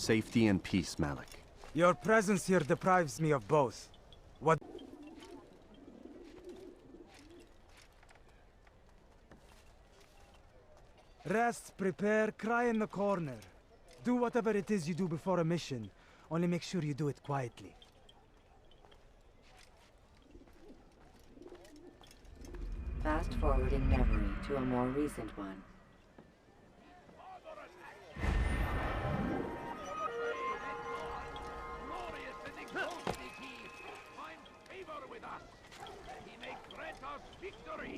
safety and peace, Malik. Your presence here deprives me of both. What? Rest, prepare, cry in the corner. Do whatever it is you do before a mission. Only make sure you do it quietly. Fast forwarding memory to a more recent one. Glorious and exalted is he. Find favor with us. He may grant us victory.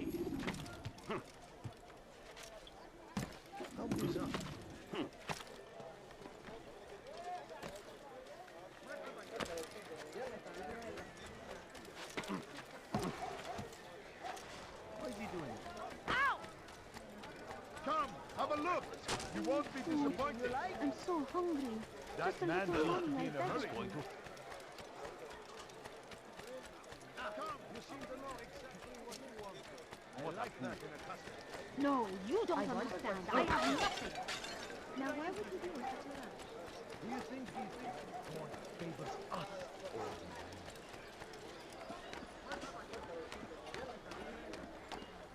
What is he doing? Ow! Come, have a look. You won't be disappointed. I'm so hungry. That Just a man little seems to more be in a like hurry. vegetables. Come, you seem to know exactly what you want. I like that in a customer. No, you don't understand. I have nothing. Now, why would you do such a rush? Do you think he favors us?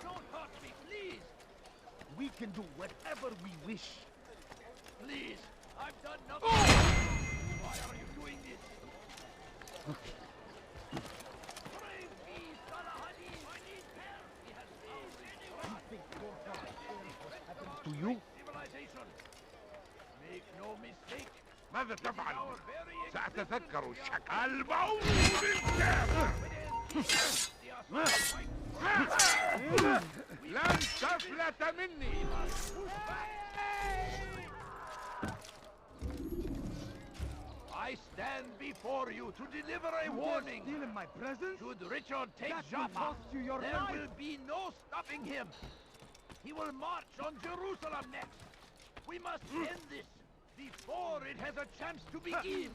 Don't hurt me, please. We can do whatever we wish. Please, I've done nothing. Why are you doing this? Brave me, Salahadi. I need help. He has To you? civilization. Make no mistake. ماذا تفعل؟ Our very سأتذكر الشكل الموت بالكامل. لن تفلت مني. I stand before you to deliver a warning. Still in my presence? Should Richard take That will Jaffa, cost you your there life. will be no stopping him. He will march on Jerusalem next. We must end this before it has a chance to begin.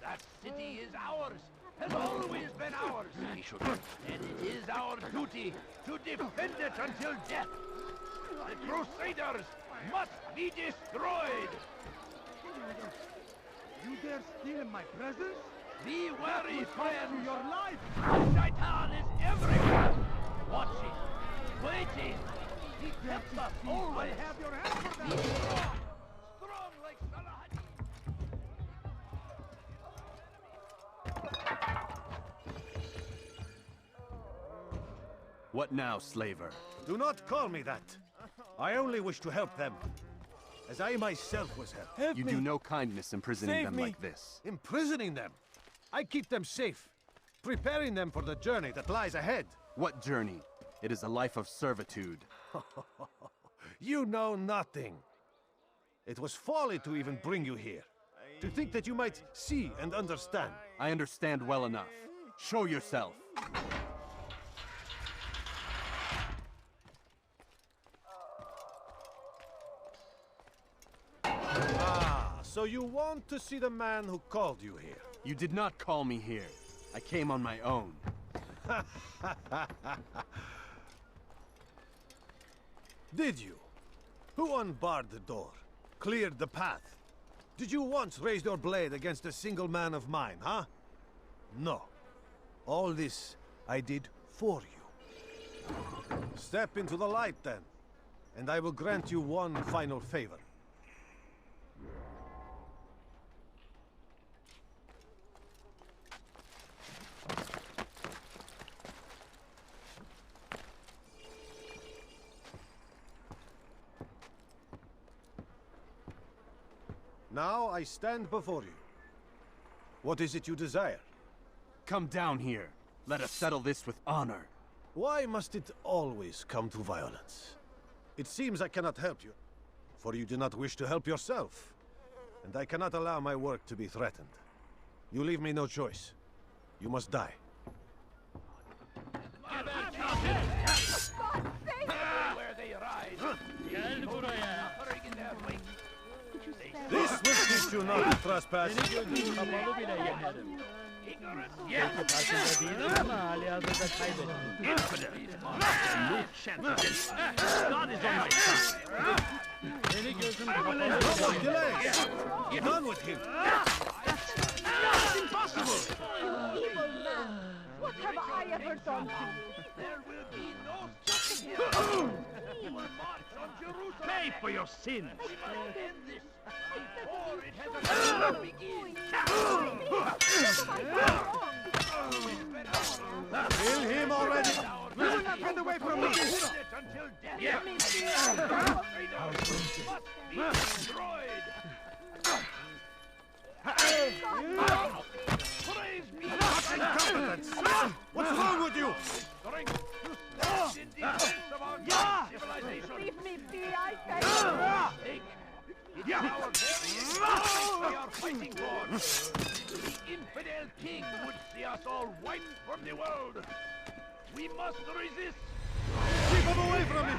That city is ours, has always been ours. And it is our duty to defend it until death. The Crusaders must be destroyed. You dare steal in my presence? Be wary, friends. Your life! Shaitan is everywhere, watching, waiting. He kept us always. Have your hand for Be strong, strong like Salahadi. What now, slaver? Do not call me that. I only wish to help them, as I myself was helped. You do no kindness imprisoning them like this. Imprisoning them? I keep them safe, preparing them for the journey that lies ahead. What journey? It is a life of servitude. You know nothing. It was folly to even bring you here. To think that you might see and understand. I understand well enough. Show yourself. So you want to see the man who called you here? You did not call me here. I came on my own. Did you? Who unbarred the door? Cleared the path? Did you once raise your blade against a single man of mine, huh? No. All this I did for you. Step into the light then, and I will grant you one final favor. Now I stand before you. What is it you desire? Come down here. Let us settle this with honor. Why must it always come to violence? It seems I cannot help you, for you do not wish to help yourself. And I cannot allow my work to be threatened. You leave me no choice. You must die. Where they ride. Suffering in their wake. This will teach you not to trespass. ignorant. Belki karşında değilim ama halihazırda kaybettim. No chance against me. God is on my side. Beni gözüm kapalı. Delay! Done with him! That's impossible! Evil man! What have I ever done to you? There will be no stopping him. He will march on Jerusalem. Pay for your sins! We must end this before it has a chance to begin. What have I done wrong? Kill him already! Do not get away from me! Until death. Yeah. Must be destroyed. Praise be Incompetence! What's wrong with you? strength to stand in defense of our civilization. Leave me be, I say! Take. It is our very existence we are fighting for. The infidel king would see us all wiped from the world. We must resist. Keep him away from me!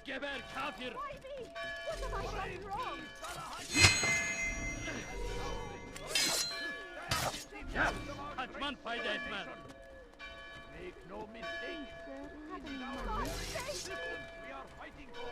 Geber kafir! Why me? What have I done wrong? Kaçman fayda etmez. Make no mistake. It is our God's very sake! existence we are fighting for.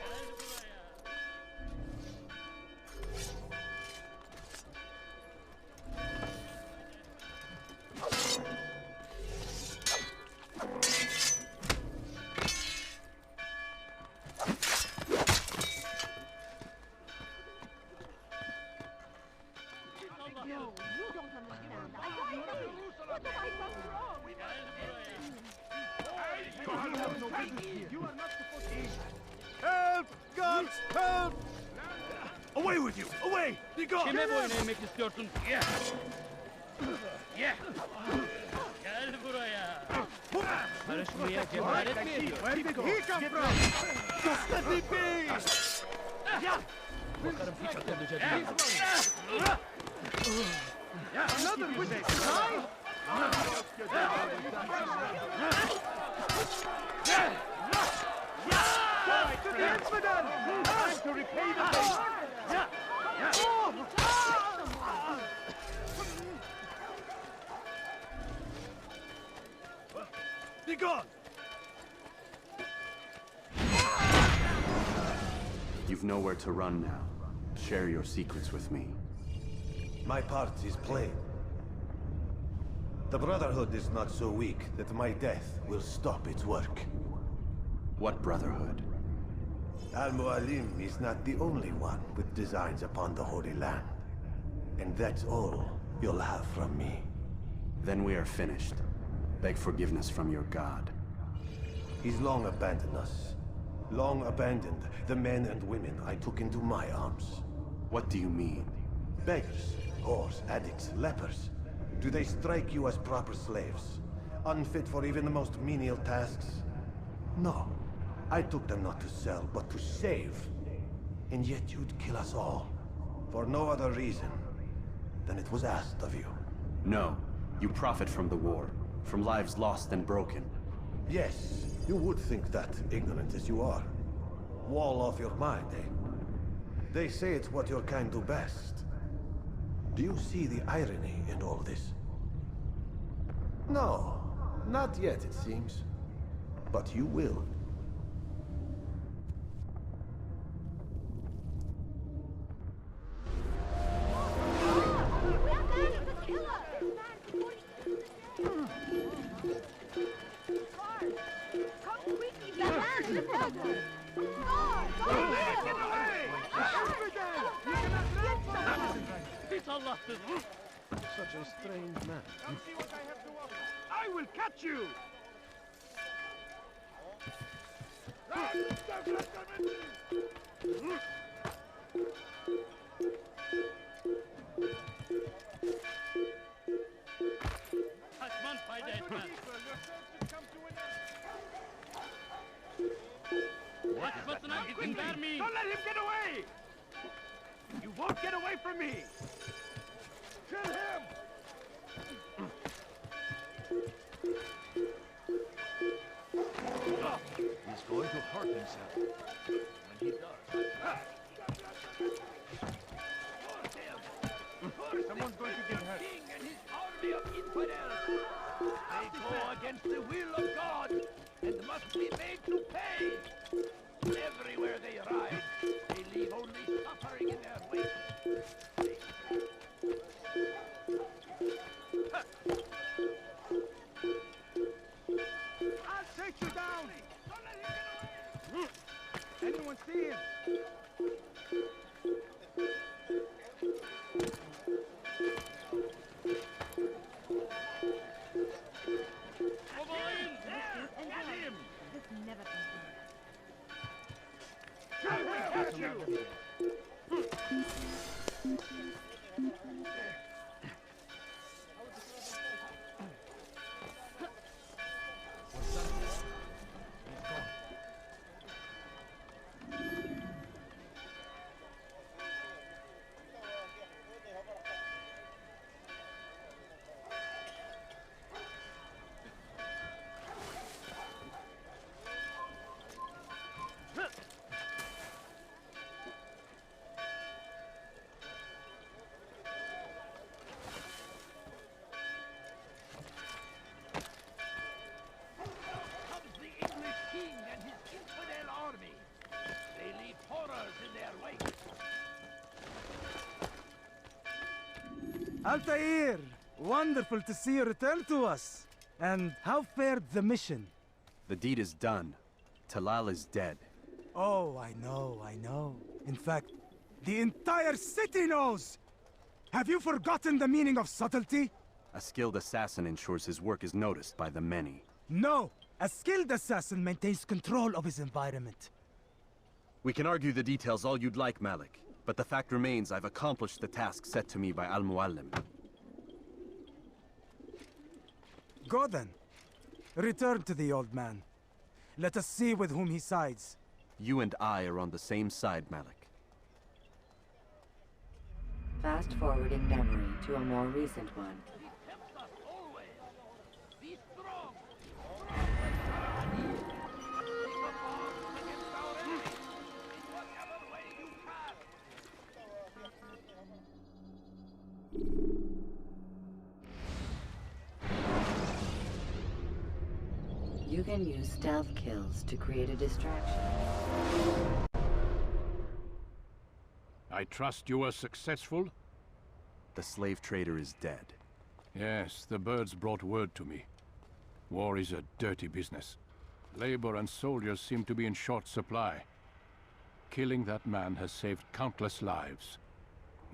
No, you don't understand. I have nothing. What have I done wrong? You have no business here. You are not supposed to... Help! Guns! Help! Away with you! Away! Be gone! Kime boyun eğmek istiyorsun? Gel! Gel! Gel buraya! Karışmaya cesaret mi ediyor? Where did he come from? Just let me be! Bakarım hiç atılacak. Another witness! Right? To the infidel! Time to repay the favor! Be gone! You've nowhere to run now. Share your secrets with me. My part is played. The Brotherhood is not so weak that my death will stop its work. What Brotherhood? Al-Mualim is not the only one with designs upon the Holy Land. And that's all you'll have from me. Then we are finished. Beg forgiveness from your god. He's long abandoned us. Long abandoned the men and women I took into my arms. What do you mean? Beggars, whores, addicts, lepers. Do they strike you as proper slaves? Unfit for even the most menial tasks? No. I took them not to sell, but to save. And yet you'd kill us all. For no other reason than it was asked of you. No. You profit from the war. From lives lost and broken. Yes, you would think that, ignorant as you are. Wall off your mind, eh? They say it's what your kind do best. Do you see the irony in all this? No, not yet, it seems. But you will. Such a strange man. Come see what I have to offer. I will catch you! Kaçman fayda etmez. Kaçmasına izin vermeyin. Don't let him get away! You won't get away from me! Kill him! He's going to hurt himself. When he does. Someone's going to get hurt. King and infidels. They go against the will of God and must be made to pay. Everywhere they ride, they leave only suffering in their wake. I'll take you down! Anyone see him? This never Catch you! Altaïr! Wonderful to see you return to us. And how fared the mission? The deed is done. Talal is dead. Oh, I know. In fact, the entire city knows! Have you forgotten the meaning of subtlety? A skilled assassin ensures his work is noticed by the many. No! A skilled assassin maintains control of his environment. We can argue the details all you'd like, Malik. But the fact remains I've accomplished the task set to me by Al-Muallim. Go then. Return to the old man. Let us see with whom he sides. You and I are on the same side, Malik. Fast forward in memory to a more recent one. He tempts us always. Be strong. Take up arms against our enemies in whatever way you can. You can use stealth kills to create a distraction. I trust you were successful? The slave trader is dead. Yes, the birds brought word to me. War is a dirty business. Labor and soldiers seem to be in short supply. Killing that man has saved countless lives.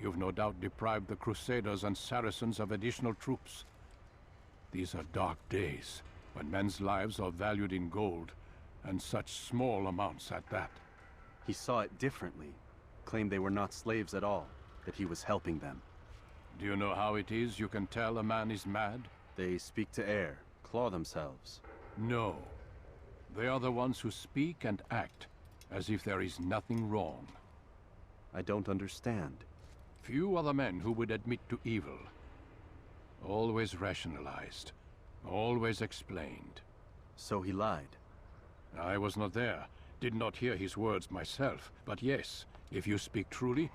You've no doubt deprived the Crusaders and Saracens of additional troops. These are dark days, when men's lives are valued in gold, and such small amounts at that. He saw it differently. Claimed they were not slaves at all, that he was helping them. Do you know how it is you can tell a man is mad? They speak to air, claw themselves. No. They are the ones who speak and act as if there is nothing wrong. I don't understand. Few are the men who would admit to evil. Always rationalized. Always explained. So he lied. I was not there. Did not hear his words myself. But yes, if you speak truly,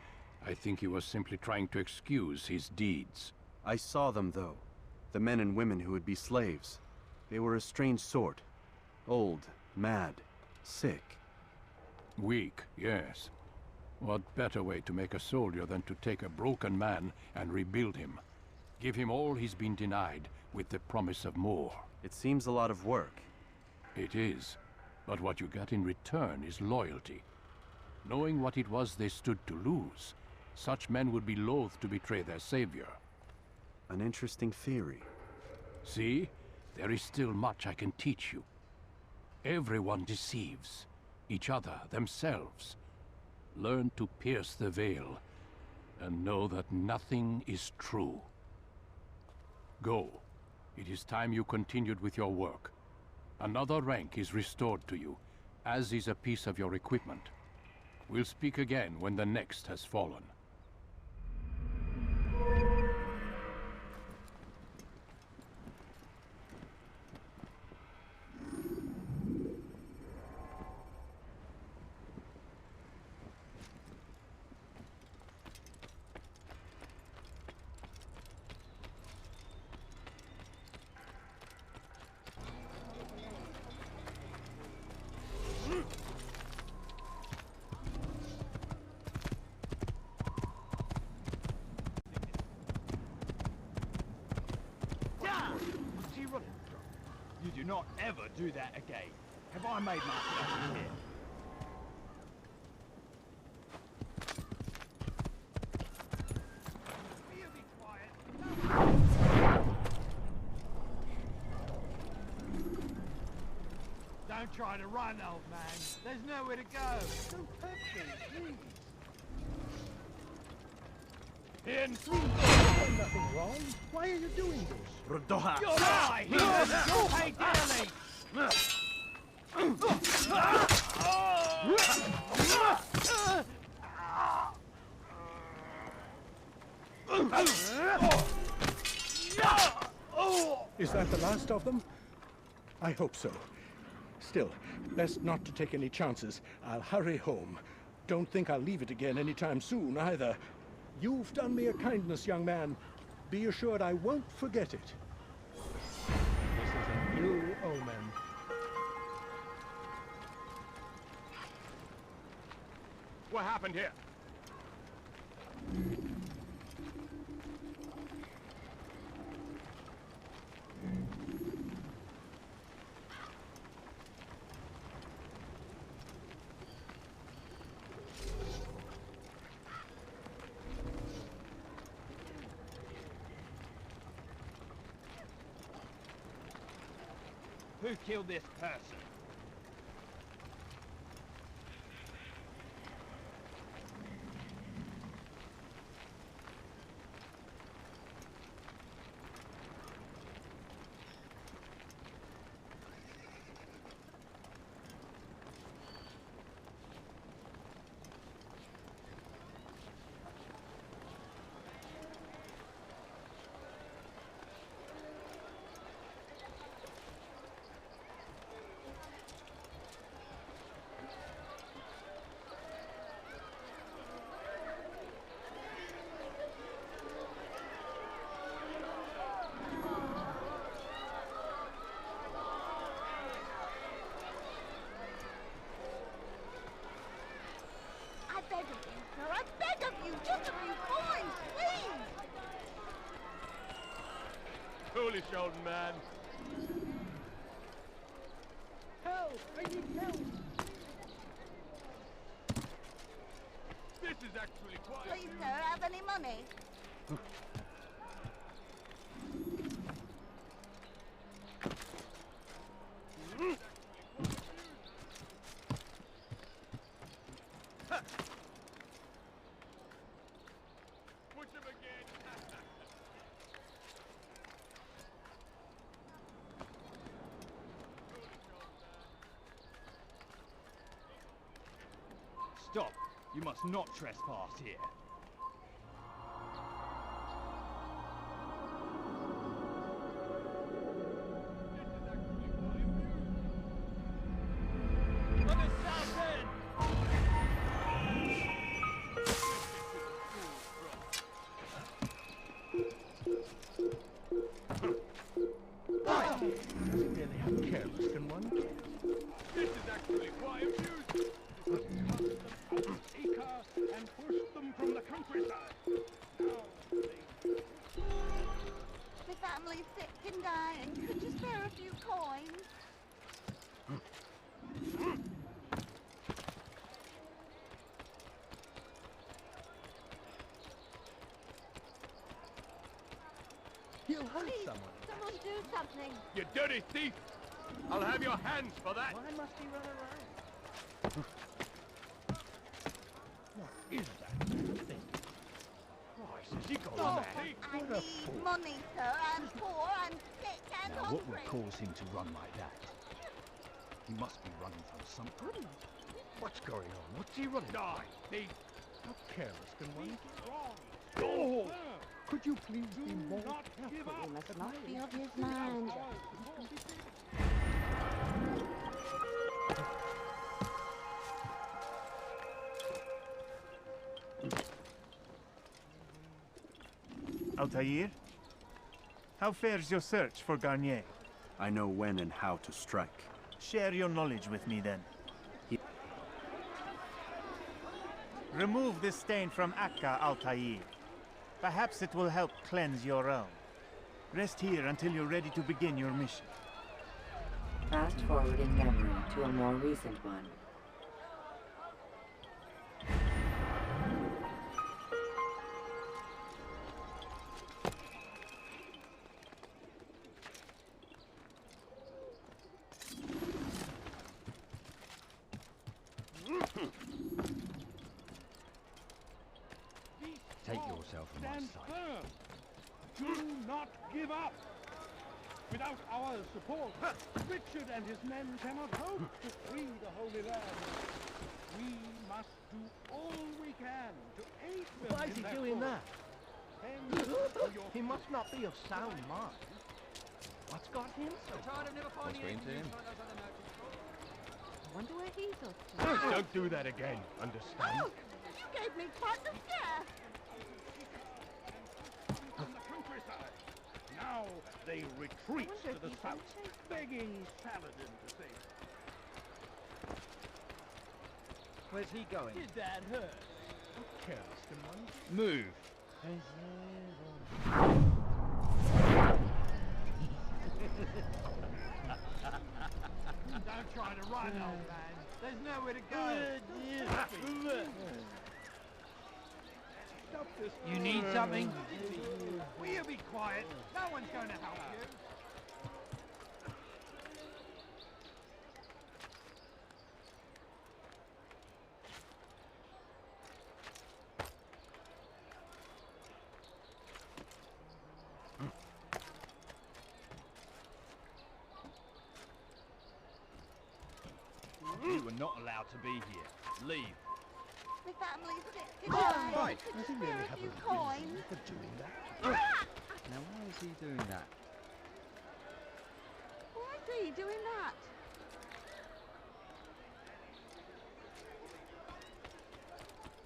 I think he was simply trying to excuse his deeds. I saw them, though. The men and women who would be slaves. They were a strange sort. Old, mad, sick. Weak, yes. What better way to make a soldier than to take a broken man and rebuild him? Give him all he's been denied, with the promise of more. It seems a lot of work. It is. But what you get in return is loyalty. Knowing what it was they stood to lose, such men would be loath to betray their savior. An interesting theory. See? There is still much I can teach you. Everyone deceives. Each other, themselves. Learn to pierce the veil, and know that nothing is true. Go. It is time you continued with your work. Another rank is restored to you, as is a piece of your equipment. We'll speak again when the next has fallen. not ever do that again. Have I made myself clear? Don't try to run, old man. There's nowhere to go. Don't hurt me, please. In. Nothing wrong. Why are you doing this? Rodoha! You'll die! You'll pay dearly! Is that the last of them? I hope so. Still, best not to take any chances. I'll hurry home. Don't think I'll leave it again anytime soon, either. You've done me a kindness, young man. Be assured I won't forget it. This is a new omen. What happened here? Who killed this person? I beg of you, just a few coins, please! Foolish old man. Help! I need help! This is actually quite... Please, sir, have any money? Push him again. Stop. You must not trespass here. An assassin! Really how careless can one get? This is actually quite amusing. And push them from the countryside. The family's sick and dying. Could you spare a few coins? He'll hunt Please, someone. someone do something. You dirty thief! I'll have your hands for that. Why must he run around? What is that thing? Christ, has he got Oh, mad? I need money, sir. I'm poor and sick and Now, hungry. what would cause him to run like that? He must be running from something. What's going on? What's he running? Die, thief! How careless can one get? Oh! Could you please be more careful? You must not be of his mind. Altaïr? How fares your search for Garnier? I know when and how to strike. Share your knowledge with me then. Remove this stain from Akka, Altaïr. Perhaps it will help cleanse your own. Rest here until you're ready to begin your mission. Fast forwarding memory to a more recent one. Take yourself from my Stand sight. firm. Do not give up. Without our support, Richard and his men cannot hope to free the Holy Land. We must do all we can to aid them. Why is he doing that? He must not be of sound mind. What's got him so? What's going to him? I wonder where he's off to. Don't do that again, understand? Oh, you gave me quite the scare. From the countryside. Now they retreat to the south, begging Saladin to save them. Where's he going? Did that hurt? Careless one. Move. Don't try to run, old man. There's nowhere to go. Stop this. You need something? Will you be quiet? No one's going to help you. You were not allowed to be here. Leave. My family's sick today. Right. Could Does he you really spare have a few a coins? reason for doing that? Now, why is he doing that? Why is he doing that?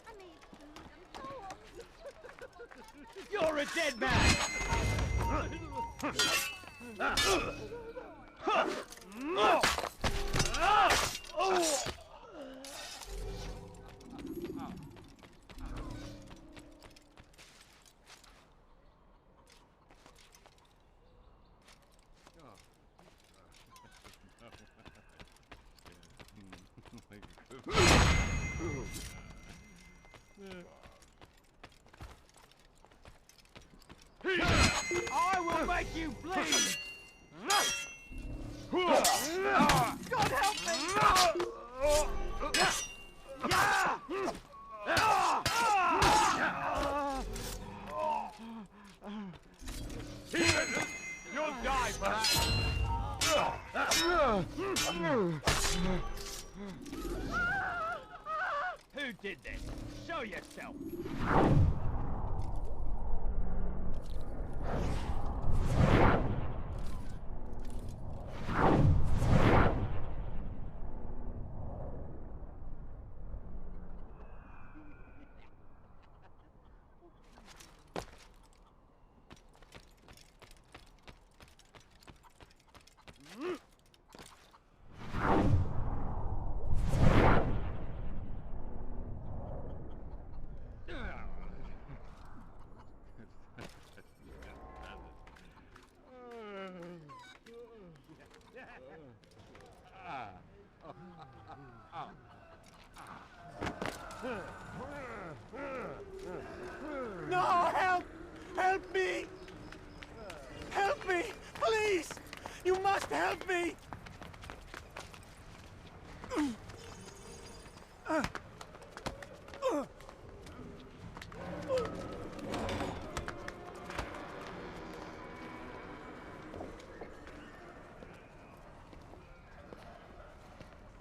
I need food and so on. You're a dead man! I will make you bleed! God help me! You'll die for that! Who did this? Show yourself! No, help! Help me! Help me! Please! You must help me!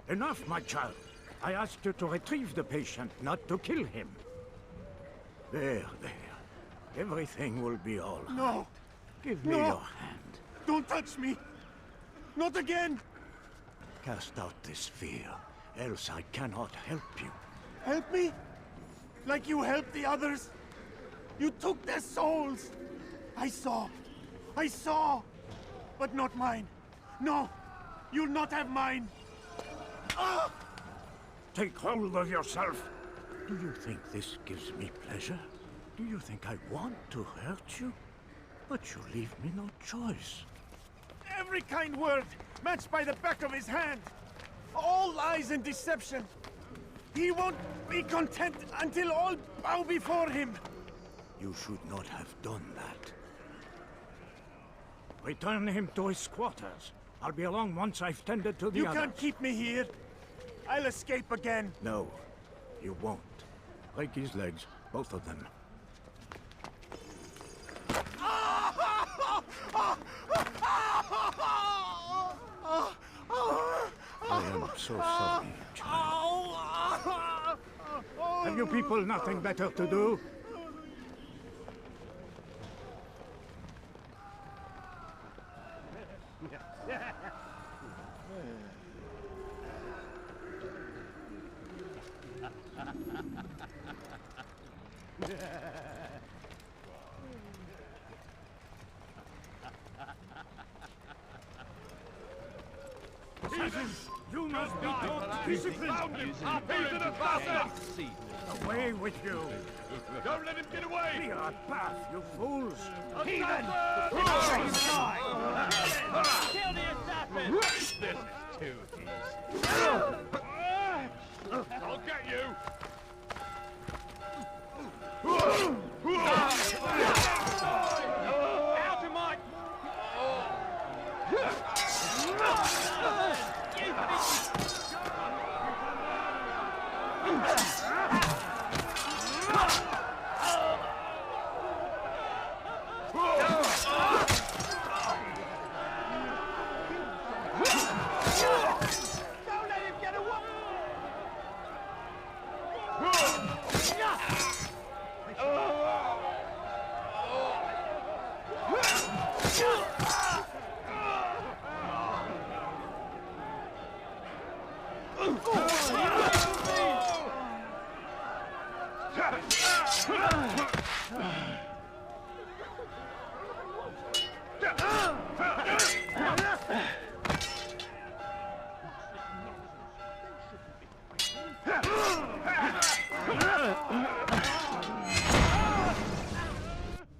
Enough, my child. I asked you to retrieve the patient, not to kill him. There. Everything will be all right. No! Give me your hand. Don't touch me! Not again! Cast out this fear, else I cannot help you. Help me? Like you helped the others? You took their souls! I saw! But not mine! No! You'll not have mine! Ah! Take hold of yourself! Do you think this gives me pleasure? Do you think I want to hurt you? But you leave me no choice. Every kind word, matched by the back of his hand. All lies and deception. He won't be content until all bow before him. You should not have done that. Return him to his quarters. I'll be along once I've tended to the others. You can't keep me here. I'll escape again. No, you won't. Break his legs, both of them. I am so sorry, child. Have you people nothing better to do? You must be taught discipline. He's an assassin! Away with you. Don't let him get away! Clear a path, you fools. Heathen! Kill the assassin! This is too easy. I'll get you! Out of my... Don't let him get away!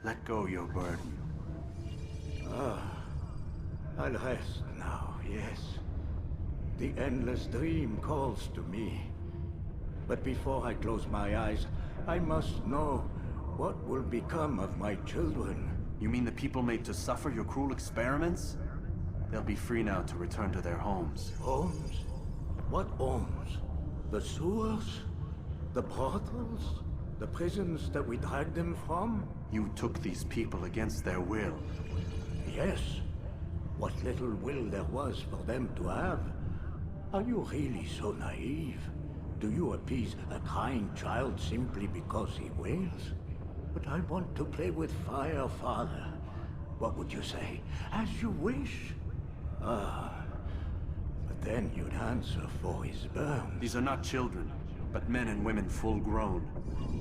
Let go your burden. I'll rest now, yes. The endless dream calls to me. But before I close my eyes, I must know what will become of my children. You mean the people made to suffer your cruel experiments? They'll be free now to return to their homes. Homes? What homes? The sewers? The brothels? The prisons that we dragged them from? You took these people against their will. Yes. What little will there was for them to have. Are you really so naive? Do you appease a crying child simply because he wails? But I want to play with fire, Father. What would you say? As you wish. But then you'd answer for his burns. These are not children, but men and women full grown.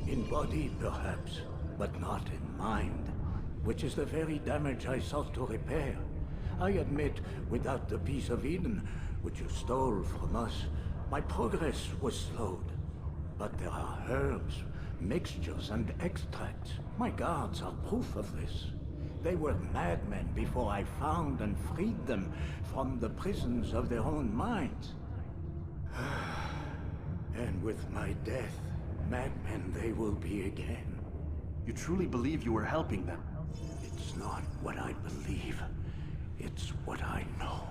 In body, perhaps, but not in mind. Which is the very damage I sought to repair. I admit, without the piece of Eden, which you stole from us, my progress was slowed. But there are herbs, mixtures, and extracts. My guards are proof of this. They were madmen before I found and freed them from the prisons of their own minds. And with my death, madmen they will be again. You truly believe you were helping them? It's not what I believe. It's what I know.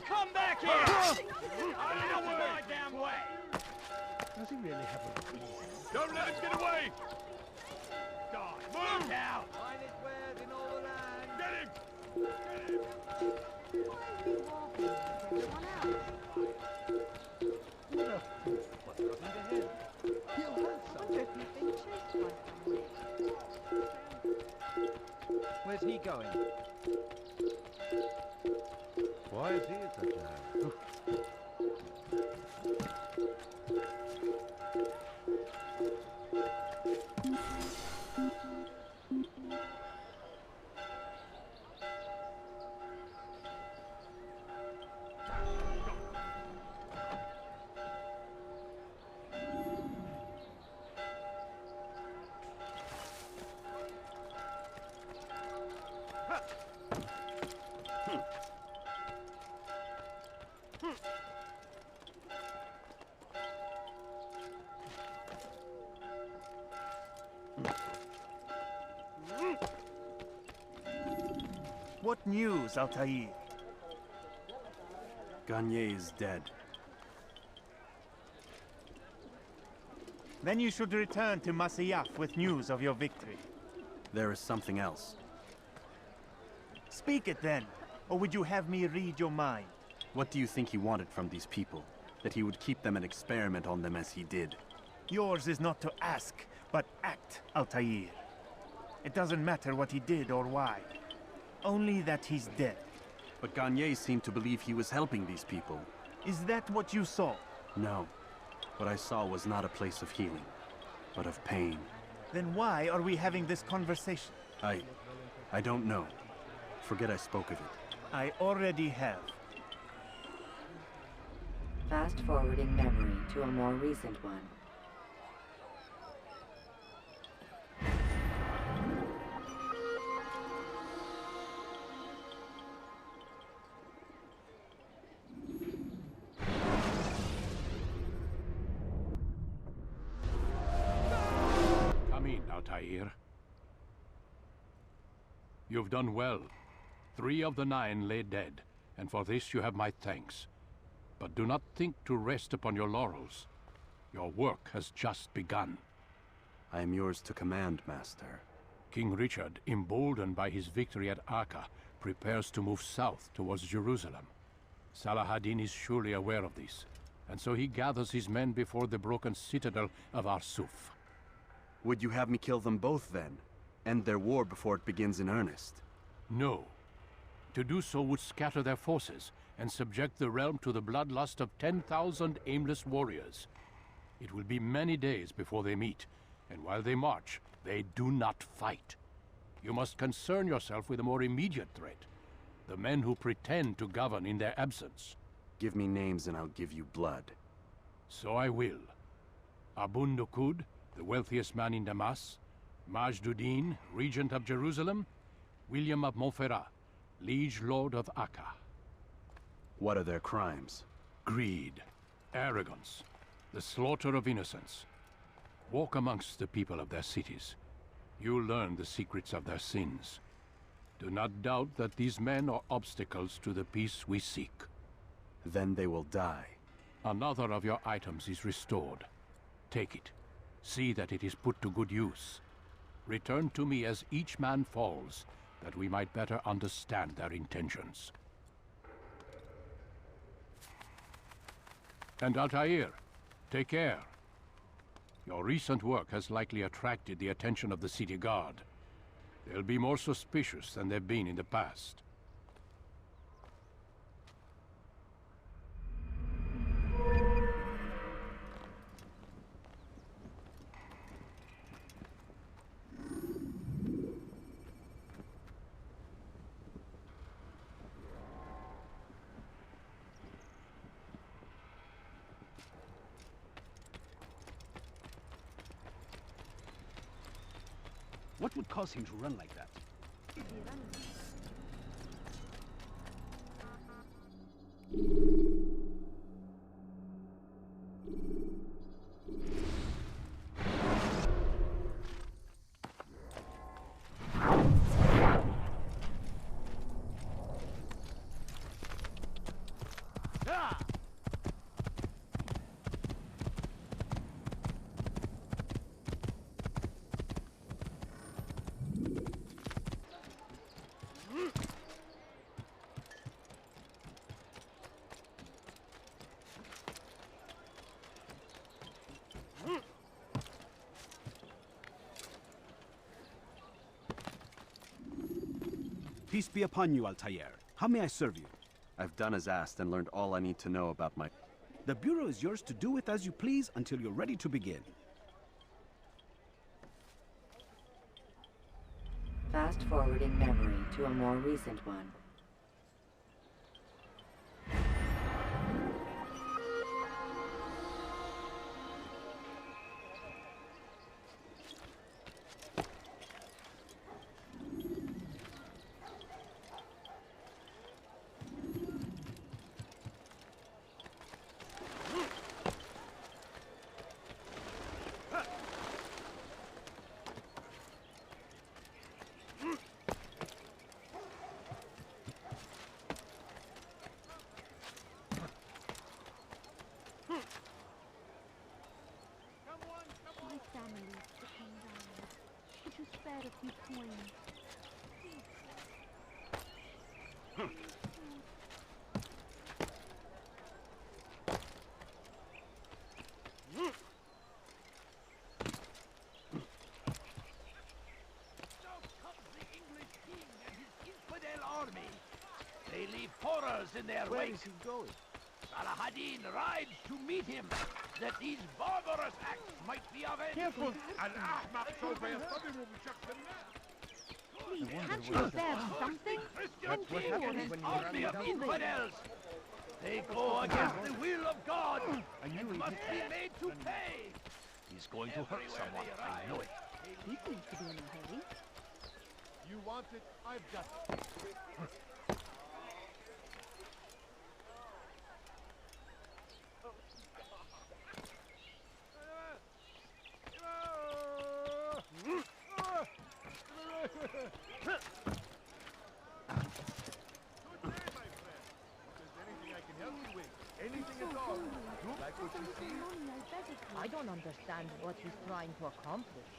Come back here! Out of my damn way! he really have a reason? Don't let him get away! God, move now! Finest wares in all the land. Get him! Get him! What's looking to him? He'll have some. You've been chased by someone. Where's he going? Why is he in such a hurry? What news, Altaïr? Gagne is dead. Then you should return to Masyaf with news of your victory. There is something else. Speak it then, or would you have me read your mind? What do you think he wanted from these people? That he would keep them and experiment on them as he did? Yours is not to ask, but act, Altaïr. It doesn't matter what he did or why. Only that he's dead. But Gagne seemed to believe he was helping these people. Is that what you saw? No. What I saw was not a place of healing, but of pain. Then why are we having this conversation? I don't know. Forget I spoke of it. I already have. Fast-forwarding memory to a more recent one. Come in, Altaïr. You've done well. 3 of the 9 lay dead, and for this you have my thanks. But do not think to rest upon your laurels. Your work has just begun. I am yours to command, Master. King Richard, emboldened by his victory at Acre, prepares to move south towards Jerusalem. Saladin is surely aware of this, and so he gathers his men before the broken citadel of Arsuf. Would you have me kill them both then? End their war before it begins in earnest? No. To do so would scatter their forces and subject the realm to the bloodlust of 10,000 aimless warriors. It will be many days before they meet, and while they march, they do not fight. You must concern yourself with a more immediate threat. The men who pretend to govern in their absence. Give me names and I'll give you blood. So I will. Abun Dukud, the wealthiest man in Damas. Majduddin, regent of Jerusalem. William of Montferrat, liege lord of Acre. What are their crimes? Greed, arrogance, the slaughter of innocents. Walk amongst the people of their cities. You'll learn the secrets of their sins. Do not doubt that these men are obstacles to the peace we seek. Then they will die. Another of your items is restored. Take it. See that it is put to good use. Return to me as each man falls, that we might better understand their intentions. And Altaïr, take care. Your recent work has likely attracted the attention of the city guard. They'll be more suspicious than they've been in the past. What would cause him to run like that? Peace be upon you, Altaïr. How may I serve you? I've done as asked and learned all I need to know about my... The Bureau is yours to do with as you please until you're ready to begin. Fast forwarding memory to a more recent one. They leave horrors in their Where wake. is he going? Saladin rides to meet him, that these barbarous acts might be avenged. Careful! Al-Ahmaq سوف يصطدم بشخص ما. Please, can't you spare something? Christian king and army of infidels. They go against the will of God and must be made to pay. He's going to hurt someone, I know it. He seems to be in a hurry. You want it? I've got it. I don't understand what he's trying to accomplish.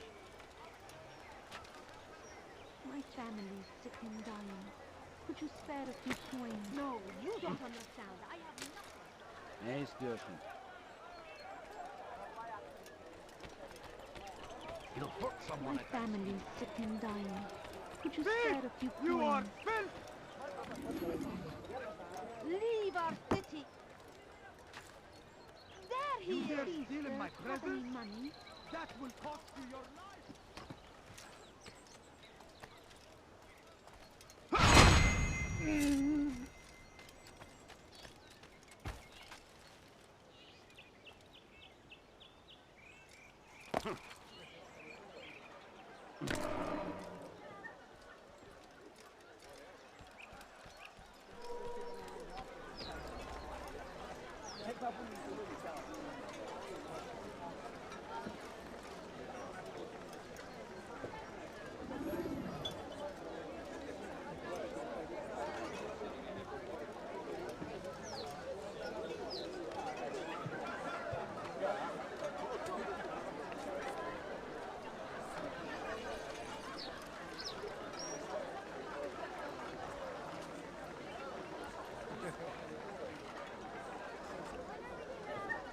My family's sick and dying. Could you spare a few coins? No, you don't understand. I have nothing. Ne istiyorsun? He'll hurt someone. My family's sick and dying. Could you spare a few coins? You are filth! Leave our city! There he You dare is! steal in my Have any presence? money? That will cost you your life!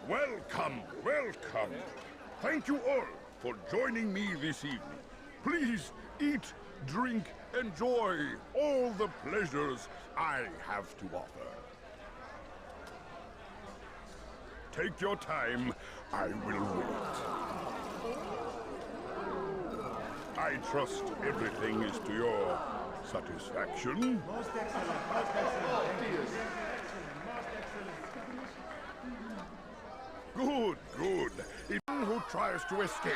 Welcome, welcome. Thank you all for joining me this evening. Please eat, drink, enjoy all the pleasures I have to offer. Take your time, I will wait. I trust everything is to your satisfaction. Most excellent, most excellent. Thank you. Good, good. Anyone who tries to escape.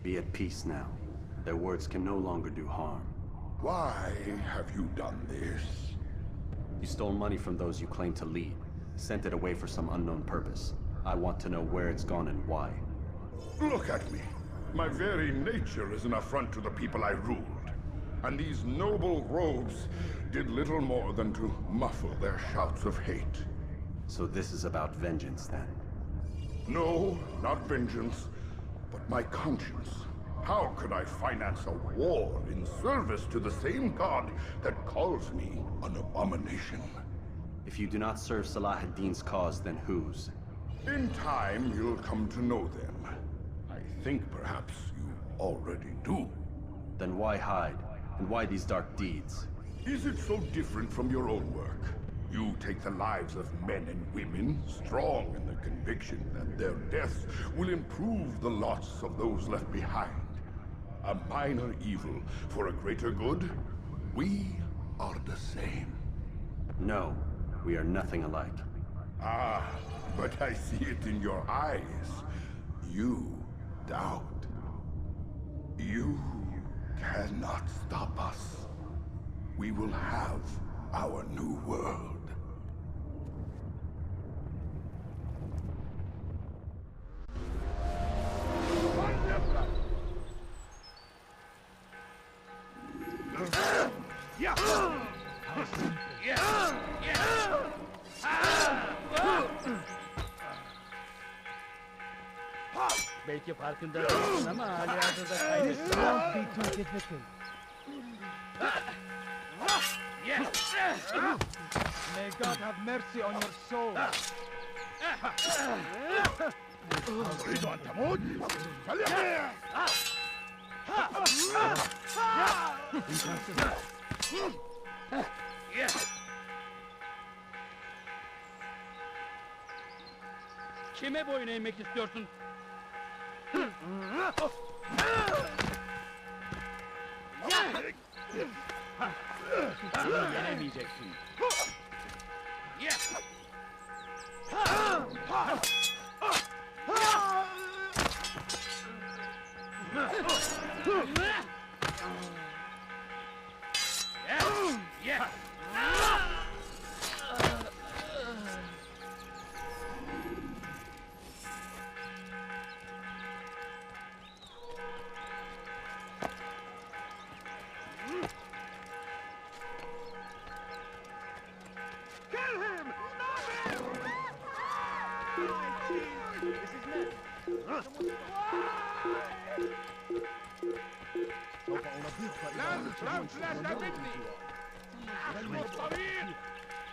Be at peace now. Their words can no longer do harm. Why have you done this? You stole money from those you claim to lead, sent it away for some unknown purpose. I want to know where it's gone and why. Look at me. My very nature is an affront to the people I ruled. And these noble robes did little more than to muffle their shouts of hate. So this is about vengeance, then? No, not vengeance, but my conscience. How could I finance a war in service to the same god that calls me an abomination? If you do not serve Salah ad-Din's cause, then whose? In time, you'll come to know them. I think perhaps you already do. Then why hide? And why these dark deeds? Is it so different from your own work? You take the lives of men and women, strong in the conviction that their deaths will improve the lots of those left behind. A minor evil for a greater good? We are the same. No, we are nothing alike. Ah, but I see it in your eyes. You doubt. You cannot stop us. We will have our new world. Belki farkında değilsin ama halihazırda kaybettin. Won't be too difficult. May God have mercy on your soul. تريد أن تموت؟ فليحيى! Kime boyun eğmek istiyorsun? Beni yenemeyeceksin.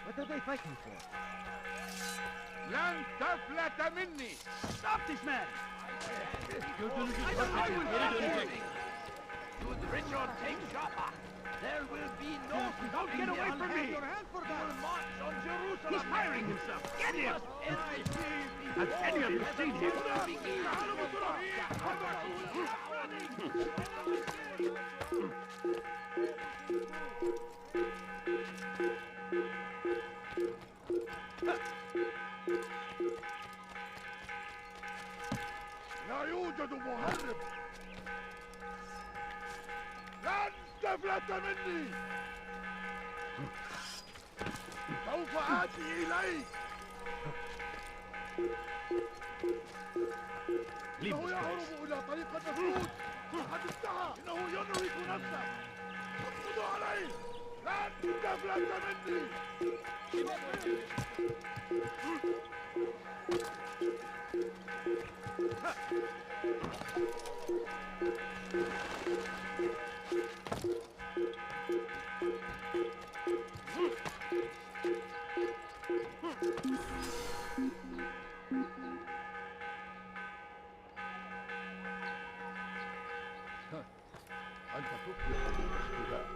What are they fighting for? لن تفلت مني. Stop this man! Gözünüzü I kapatın, will geri not dönecek. Should Richard take Joppa, there will be no Don't get away from me! He will march on Jerusalem. He's firing himself! Get him! Have Have any of you seen him? لا يوجد مهرب. لن تفلت مني. سوف آتي إليك. إنه يهرب إلى طريق المسدود. قد انتهى. إنه ينهك نفسه. اقبضوا عليه. لن تفلت مني. أنت تفلح بالاشتباه.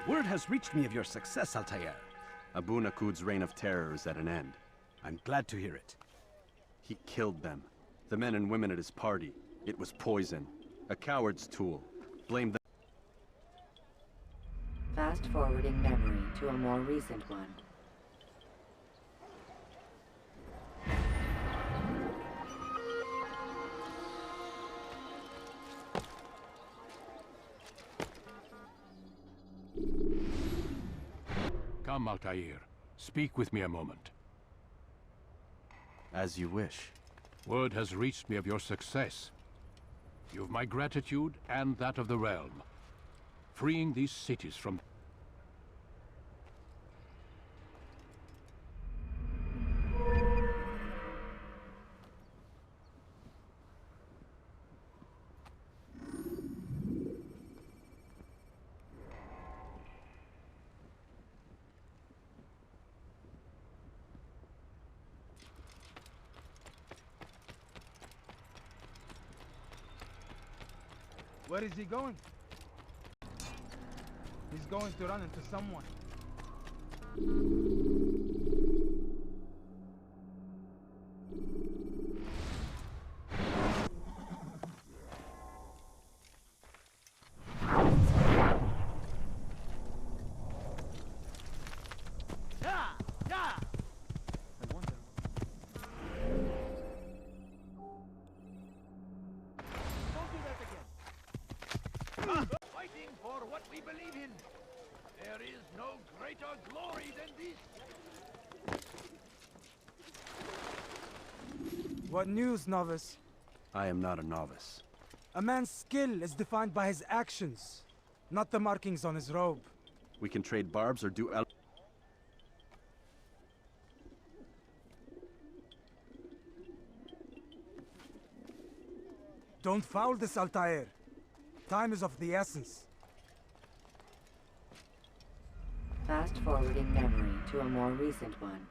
Word has reached me of your success, Altaïr. Abu Nakud's reign of terror is at an end. I'm glad to hear it. He killed them. The men and women at his party. It was poison. A coward's tool. Blame them. Fast-forwarding memory to a more recent one. Come, Altaïr. Speak with me a moment. As you wish. Word has reached me of your success. You've my gratitude and that of the realm. Freeing these cities from... Where is he going? He's going to run into someone. Fighting for what we believe in. There is no greater glory than this. What news, novice? I am not a novice. A man's skill is defined by his actions, not the markings on his robe. We can trade barbs or do Don't foul this, Altaïr. Time is of the essence. Fast-forwarding memory to a more recent one.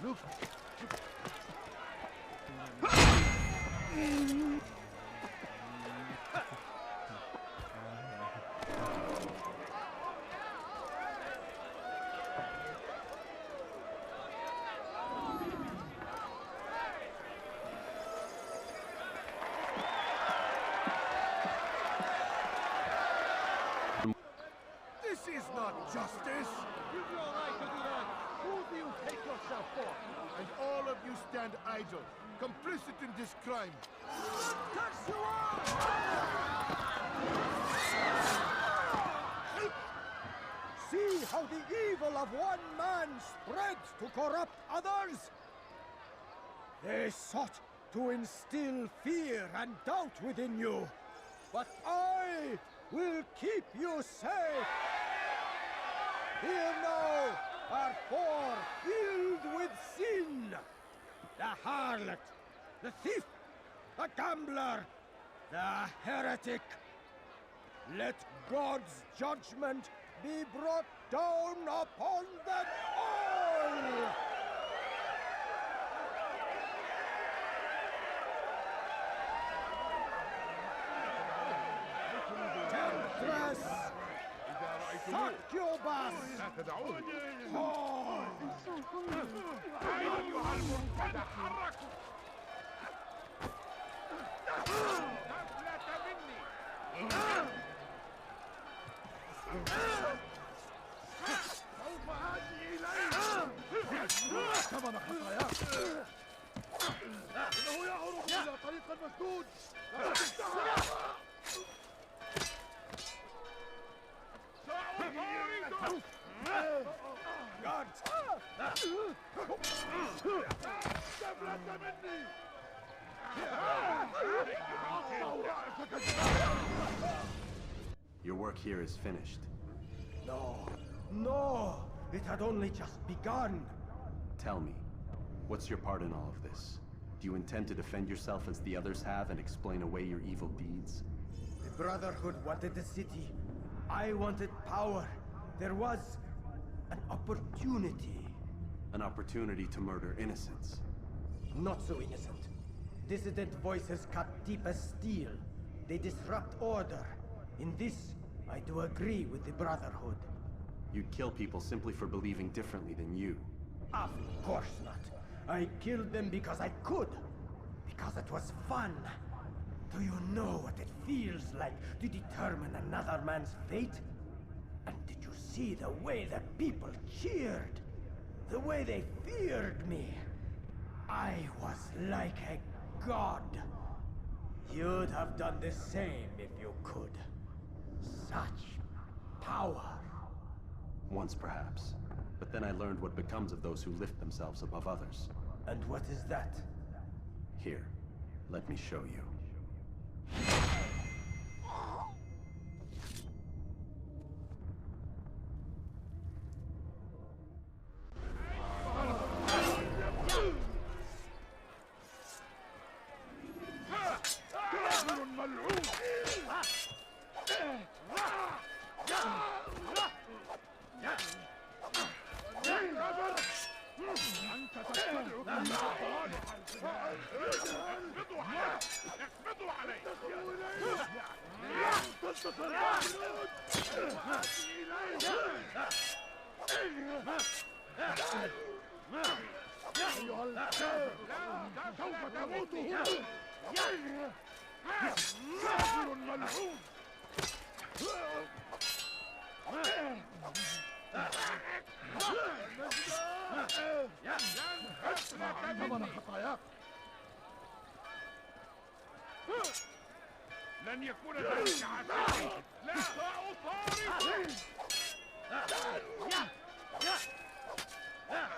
Look. This is not justice! Give your right to do that! Who do you take yourself for? And all of you stand idle, complicit in this crime. Curse you all! See how the evil of one man spreads to corrupt others? They sought to instill fear and doubt within you. But I will keep you safe. Here now are four filled with sin. The harlot, the thief, the gambler, the heretic. Let God's judgment be brought down upon them all! Templars! Succubus! Oh! أيها المرتد حركوا! أفلت مني! سوف آتي إليك! ثمن خطاياك! إنه يعرف إلى طريق المسدود! Guards! أفلت مني! Your work here is finished. No, no! It had only just begun! Tell me, what's your part in all of this? Do you intend to defend yourself as the others have and explain away your evil deeds? The Brotherhood wanted the city. I wanted power. There was an opportunity. An opportunity to murder innocents. Not so innocent. Dissident voices cut deep as steel. They disrupt order. In this, I do agree with the Brotherhood. You'd kill people simply for believing differently than you. Of course not. I killed them because I could. Because it was fun. Do you know what it feels like to determine another man's fate? And did you see the way the people cheered? The way they feared me? I was like a god. You'd have done the same if you could. Such power. Once perhaps. But then I learned what becomes of those who lift themselves above others. And what is that? Here, let me show you. لن يكون ذلك عسيري لا سأطارد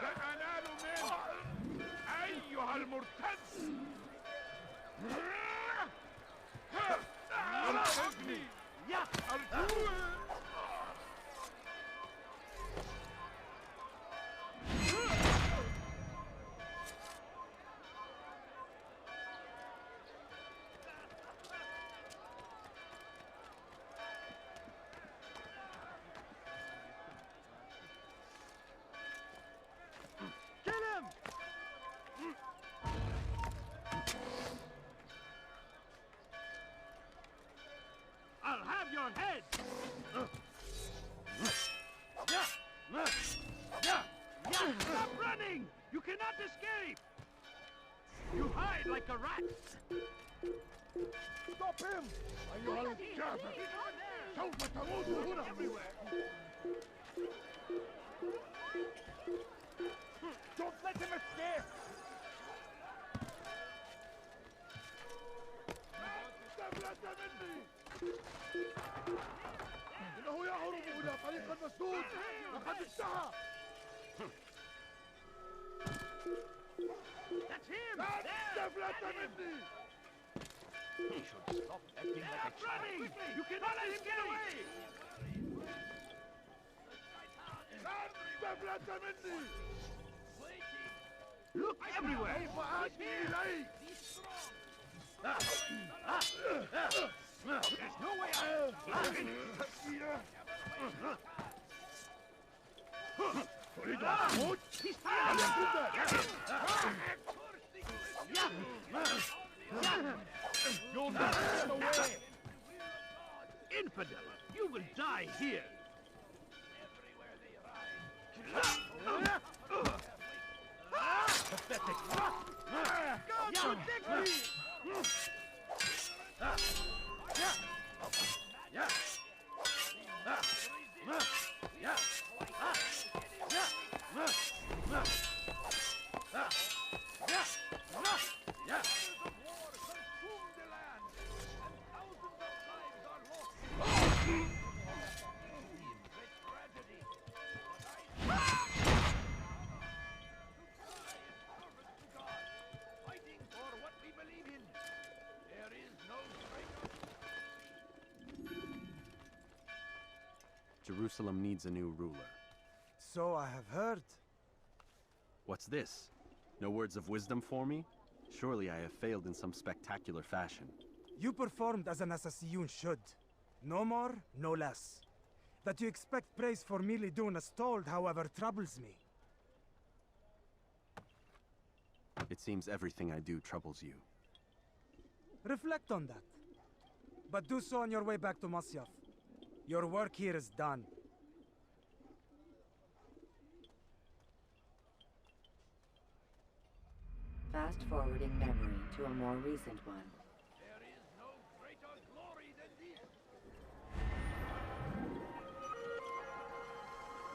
سأنال منه أيها المرتد أرجوك I'll have your head! Stop running! You cannot escape! You hide like a rat! Stop him! أيها الكافر سوف تموت هنا Don't let him escape! استفلت مني! إنه يهرب إلى طريق المسدود! لقد انتهى! That's him! استفلت مني! He should stop acting like a child. Running! You cannot let him get away! استفلت مني! Look everywhere! كيف آتي إليك؟ There's no way out! تريد أن تموت؟ He's You'll not get away! Infidel! You will die here! Pathetic! God protect me! Jerusalem needs a new ruler. So I have heard. What's this? No words of wisdom for me? Surely I have failed in some spectacular fashion. You performed as an assassin should. No more, no less. That you expect praise for merely doing as told, however, troubles me. It seems everything I do troubles you. Reflect on that. But do so on your way back to Masyaf. Your work here is done. Fast forwarding memory to a more recent one. There is no greater glory than this.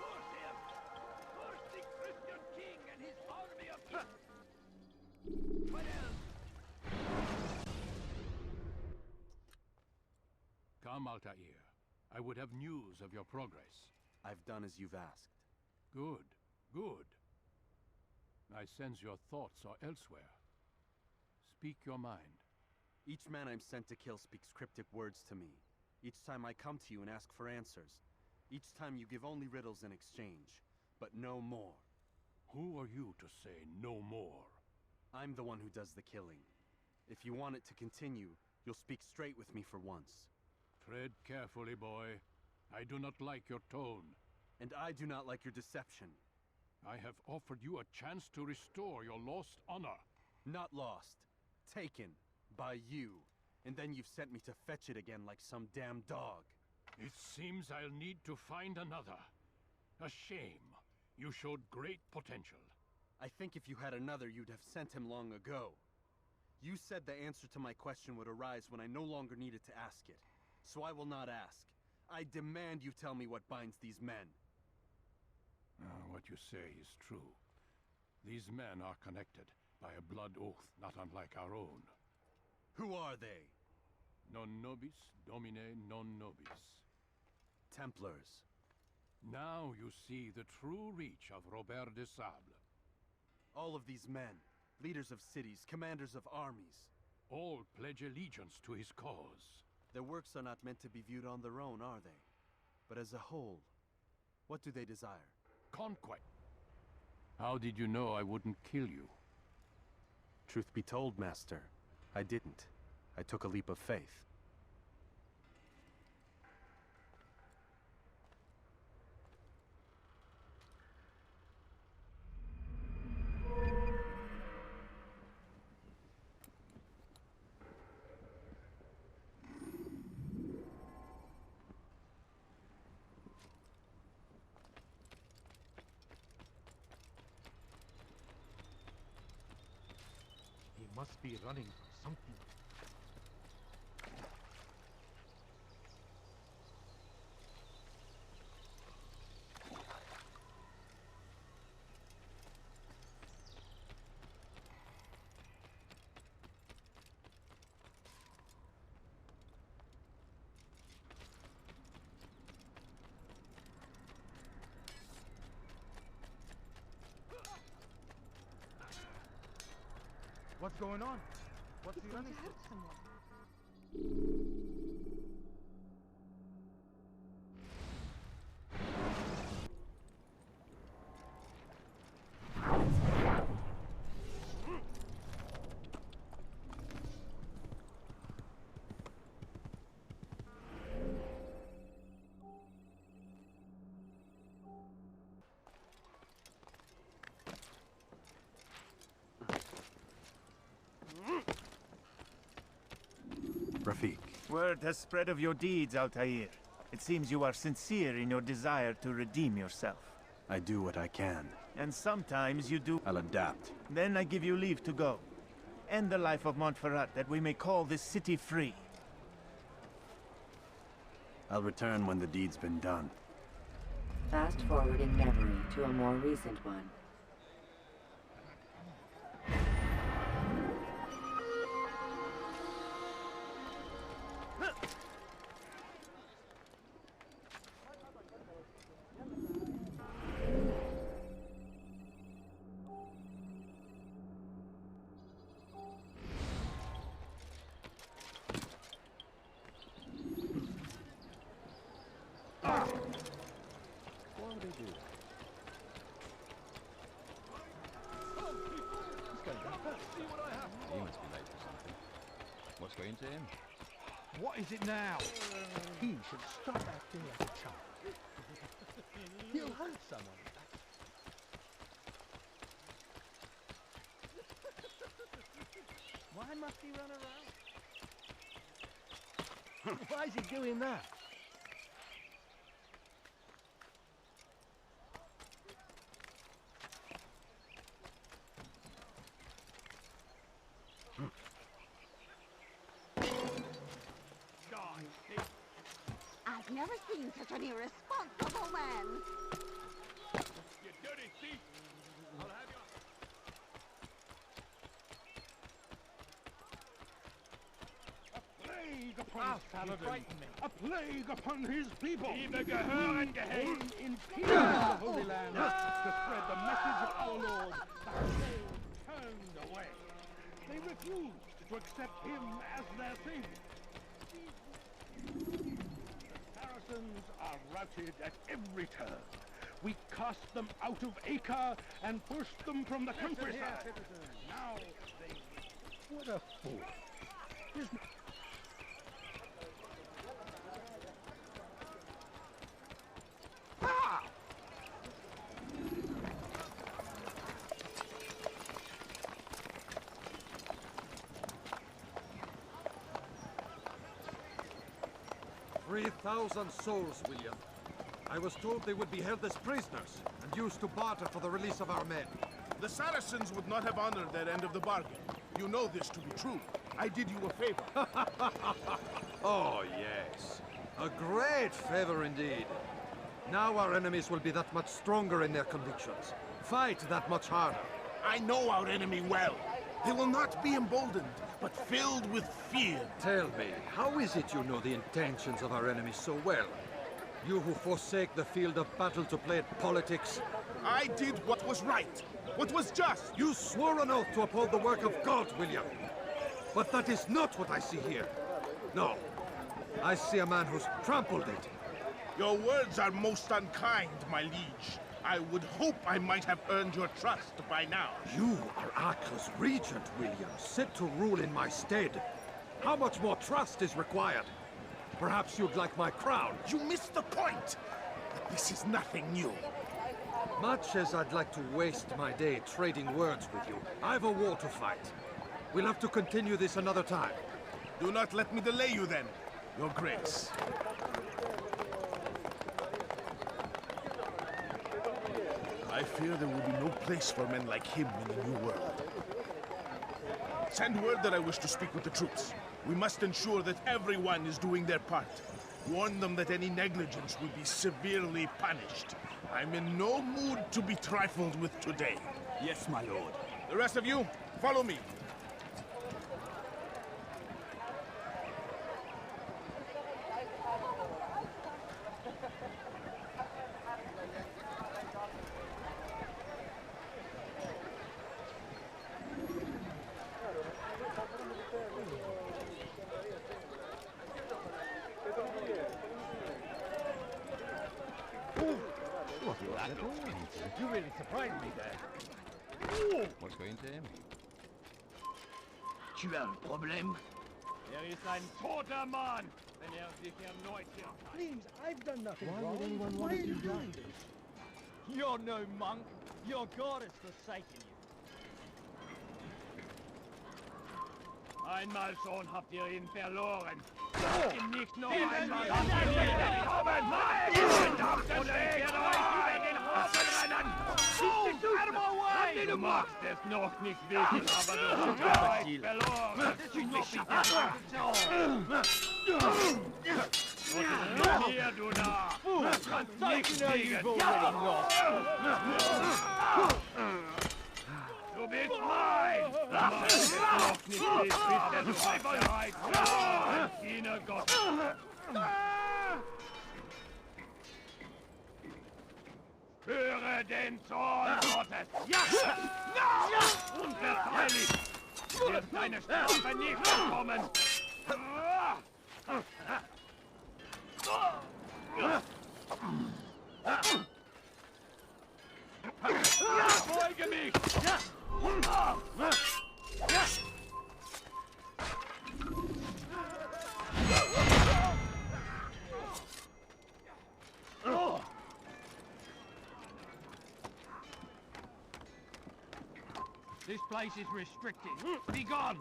Force him! Force the Christian king and his army of kings! What else? Come, Altaïr. I would have news of your progress. I've done as you've asked. Good, good. I sense your thoughts are elsewhere. Speak your mind. Each man I'm sent to kill speaks cryptic words to me. Each time I come to you and ask for answers. Each time you give only riddles in exchange, but no more. Who are you to say no more? I'm the one who does the killing. If you want it to continue, you'll speak straight with me for once. Tread carefully, boy. I do not like your tone. And I do not like your deception. I have offered you a chance to restore your lost honor. Not lost. Taken. By you. And then you've sent me to fetch it again like some damn dog. It seems I'll need to find another. A shame. You showed great potential. I think if you had another, you'd have sent him long ago. You said the answer to my question would arise when I no longer needed to ask it. So I will not ask. I demand you tell me what binds these men. What you say is true. These men are connected by a blood oath not unlike our own. Who are they? Non nobis, domine non nobis. Templars. Now you see the true reach of Robert de Sable. All of these men, leaders of cities, commanders of armies. All pledge allegiance to his cause. Their works are not meant to be viewed on their own, are they? But as a whole, what do they desire? Conquest. How did you know I wouldn't kill you? Truth be told, Master, I didn't. I took a leap of faith. He must be running from something. What's going on? What's He's he going running to hurt for? someone. Rafiq. Word has spread of your deeds, Altaïr. It seems you are sincere in your desire to redeem yourself. I do what I can. And sometimes you do... I'll adapt. Then I give you leave to go. End the life of Montferrat, that we may call this city free. I'll return when the deed's been done. Fast forwarding memory to a more recent one. He must be late for something. What's going to him? What is it now? He should stop acting like a child. He'll hurt someone. Why must he run around? Why is he doing that? I've never seen such an irresponsible man. You dirty thief! I'll have you. A plague upon Saladin! A plague upon his people! In peace, the Holy Land, to spread the message of our Lord, the soul turned away. They refused to accept him as their savior. Saracens are routed at every turn. We cast them out of Acre and pushed them from the countryside. Now they... What a fool. Isn't... Ah! 3,000 souls, William. I was told they would be held as prisoners and used to barter for the release of our men. The Saracens would not have honored their end of the bargain. You know this to be true. I did you a favor. Oh, yes. A great favor indeed. Now our enemies will be that much stronger in their convictions. Fight that much harder. I know our enemy well. They will not be emboldened, but filled with fear. Tell me, how is it you know the intentions of our enemies so well? You who forsake the field of battle to play at politics? I did what was right, what was just. You swore an oath to uphold the work of God, William. But that is not what I see here. No, I see a man who's trampled it. Your words are most unkind, my liege. I would hope I might have earned your trust by now. You are Acre's regent, William, set to rule in my stead. How much more trust is required? Perhaps you'd like my crown. You missed the point! This is nothing new. Much as I'd like to waste my day trading words with you, I've a war to fight. We'll have to continue this another time. Do not let me delay you then, Your Grace. I fear there will be no place for men like him in the New World. Send word that I wish to speak with the troops. We must ensure that everyone is doing their part. Warn them that any negligence will be severely punished. I'm in no mood to be trifled with today. Yes, my lord. The rest of you, follow me. You really surprised me there. What's going to him? Tu as un problème? Ist ein toter Mann, wenn sich erneut hier... Please, I've done nothing Why wrong. would anyone Why want are to you do doing that? this? You're no monk. Your God has forsaken you. Einmal schon habt ihr ihn verloren. Lasst ihn nicht noch einmal kommen! Oder ich werde euch über den Haufen rennen! Du magst es noch nicht wissen, aber du hast euch verloren! Und hier, du Narr! Du kannst nichts gegen! Du bist mein! Mach es noch nicht bis du bist bereit! Diener Gott! Höre den Zorn Gottes! Ja! Unverzeihlich! Wird deine Strafe nicht bekommen! Beuge mich! This place is restricted. Be gone!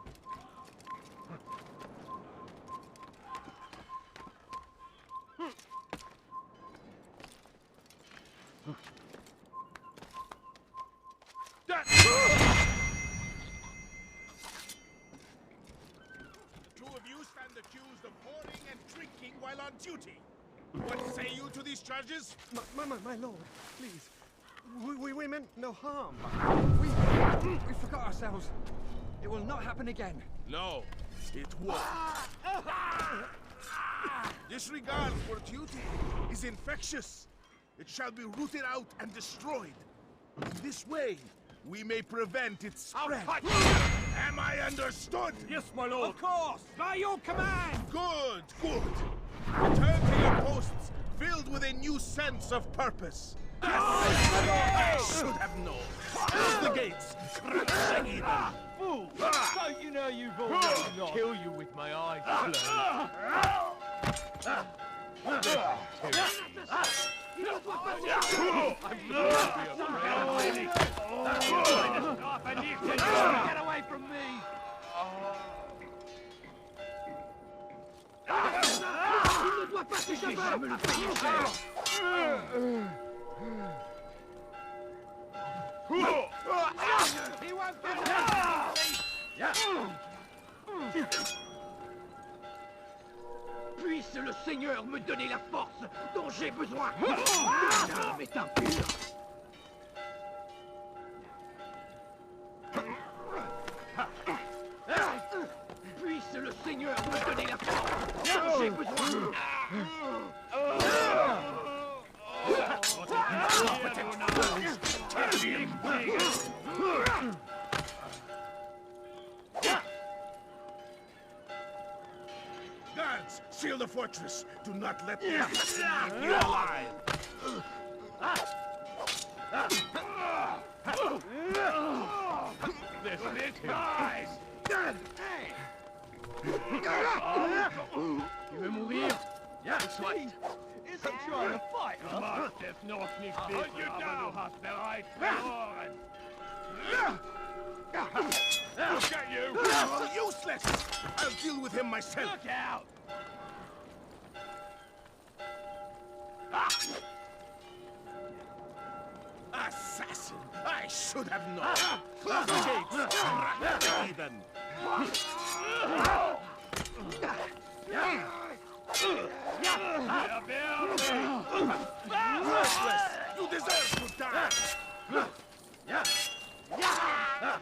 Two of you stand accused of whoring and drinking while on duty. What say you to these charges? My lord, please. We meant no harm. We forgot ourselves. It will not happen again. No, it won't. Disregard for duty is infectious. It shall be rooted out and destroyed. In this way, we may prevent its spread. Am I understood? Yes, my lord. Of course. By your command. Good, good. Return to your posts, filled with a new sense of purpose. I should have known. Close the gates. Fool! Don't you know you've already lost? Kill you with my eyes closed. Get away from me! Il ne doit pas s'échapper! He won't get away! Puisse le Seigneur me donner la force dont j'ai besoin! L'âme est impure! Puisse le Seigneur me donner la force dont j'ai besoin! Guards, seal the fortress. Do not let them leave you alive. This little guys! Tu veux mourir? Soit. Isn't trying to fight, huh? Must noch nicht wissen, aber du hast bereits verloren. Look at you! Useless! I'll deal with him myself. Look out! Assassin! I should have known. Close the gates. Even. Worthless! You deserve to die! You deserve to die!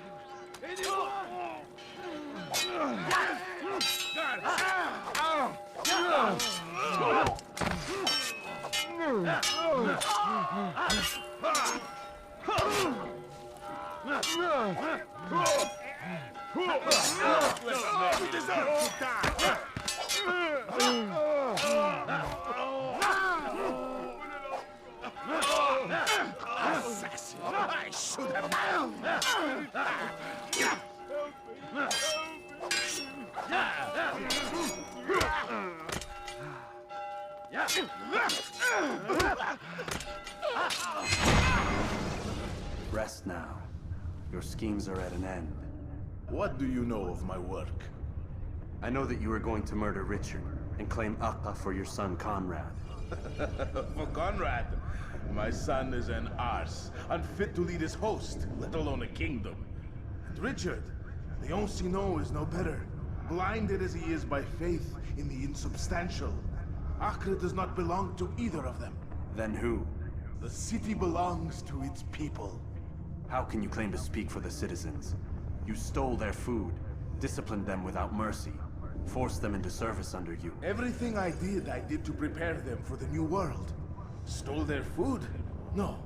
Assassin! I should have known! Rest now. Your schemes are at an end. What do you know of my work? I know that you are going to murder Richard and claim Akka for your son Conrad. For Conrad? My son is an arse, unfit to lead his host, let alone a kingdom. And Richard, the Ancestor is no better, blinded as he is by faith in the insubstantial. Acre does not belong to either of them. Then who? The city belongs to its people. How can you claim to speak for the citizens? You stole their food, disciplined them without mercy, forced them into service under you. Everything I did to prepare them for the new world. Stole their food? No.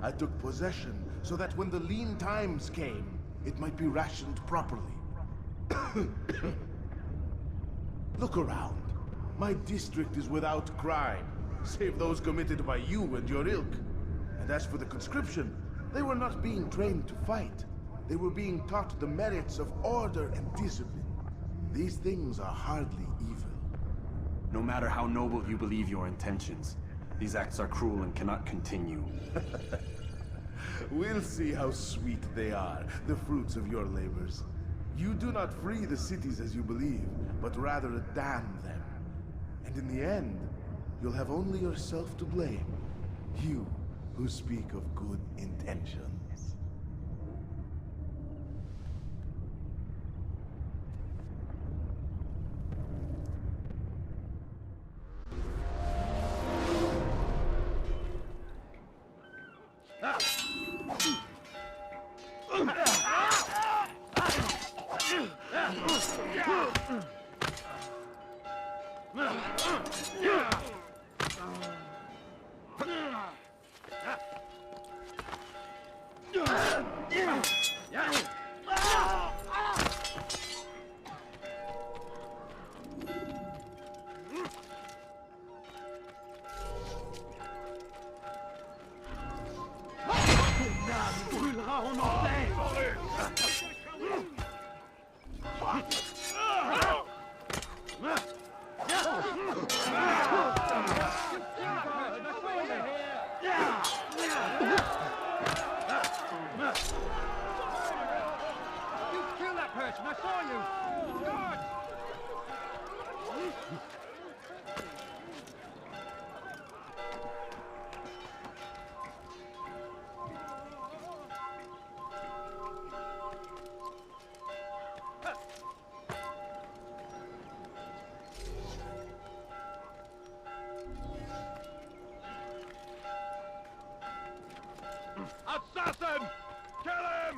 I took possession so that when the lean times came, it might be rationed properly. Look around. My district is without crime, save those committed by you and your ilk. And as for the conscription, they were not being trained to fight. They were being taught the merits of order and discipline. These things are hardly evil. No matter how noble you believe your intentions, these acts are cruel and cannot continue. We'll see how sweet they are, the fruits of your labors. You do not free the cities as you believe, but rather damn them. And in the end, you'll have only yourself to blame. You who speak of good intentions. Assassin! Kill him!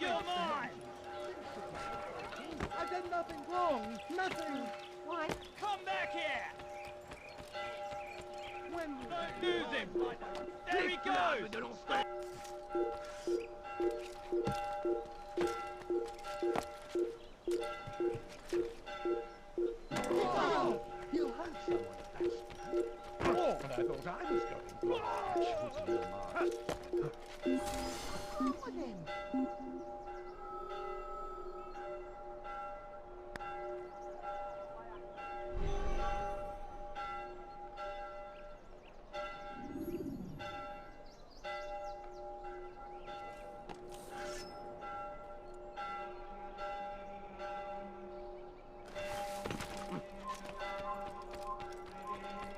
You're mine! I did nothing wrong! Nothing! Why? Come back here! When Don't lose him! There he goes! Oh, you had someone at that speed. More than I thought I was going to. Shooting your mark. What's with him?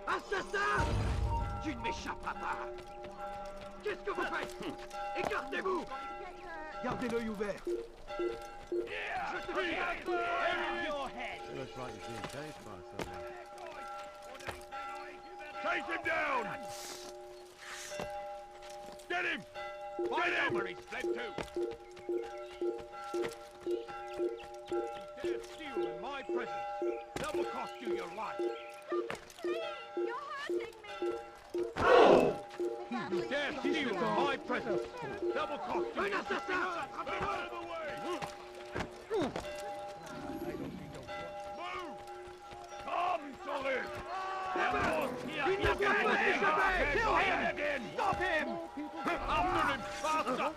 Assassin! Tu ne m'échapperas pas! Qu'est-ce que vous faites? Écartez-vous! Gardez l'œil ouvert! Je te tire! Your head! It looks like he's being chased by someone. Chase him down! Get him! Find Get him! where he's fled to! You dare steal in my presence! That will cost you your life! You dare steal in my presence! That will cost you... Un assassin! Out of the way! Move! Come, Solid! Il ne peut pas s'échapper! Kill him! Again! Stop him! After him, faster!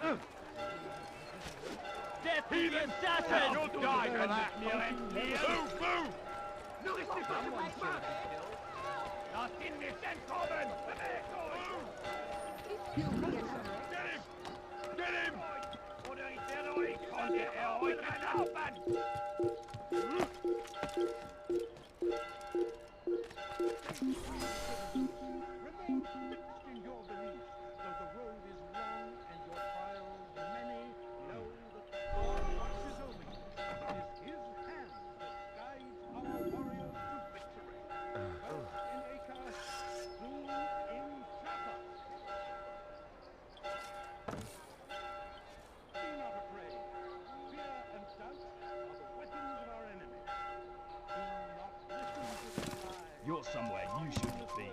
Death to the assassin! You'll die for that, Neil! Move, move! Ne restez pas sur votre pain! Not in this common! Get him! Get him! Remain fixed in your beliefs, though the road is long and your trials many. Know that God watches over you. It is His hand that guides our warriors to victory. First in Acre, soon in Jaffa. Be not afraid. Fear and doubt are the weapons of our enemy. Do not listen to the lies. You're somewhere you shouldn't be.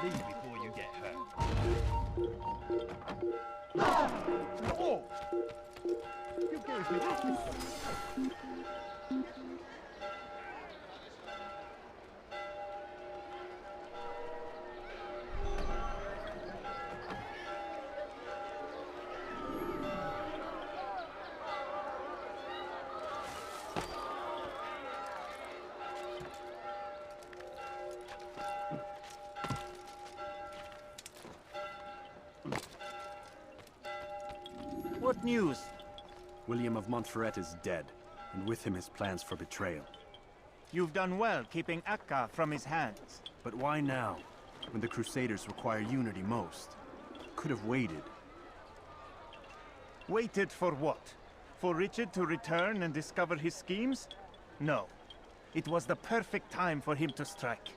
Leave before you get hurt. Oh! You gave me What news? William of Montreal is dead, and with him his plans for betrayal. You've done well keeping Akka from his hands. But why now, when the Crusaders require unity most? Could have waited. Waited for what? For Richard to return and discover his schemes? No. It was the perfect time for him to strike.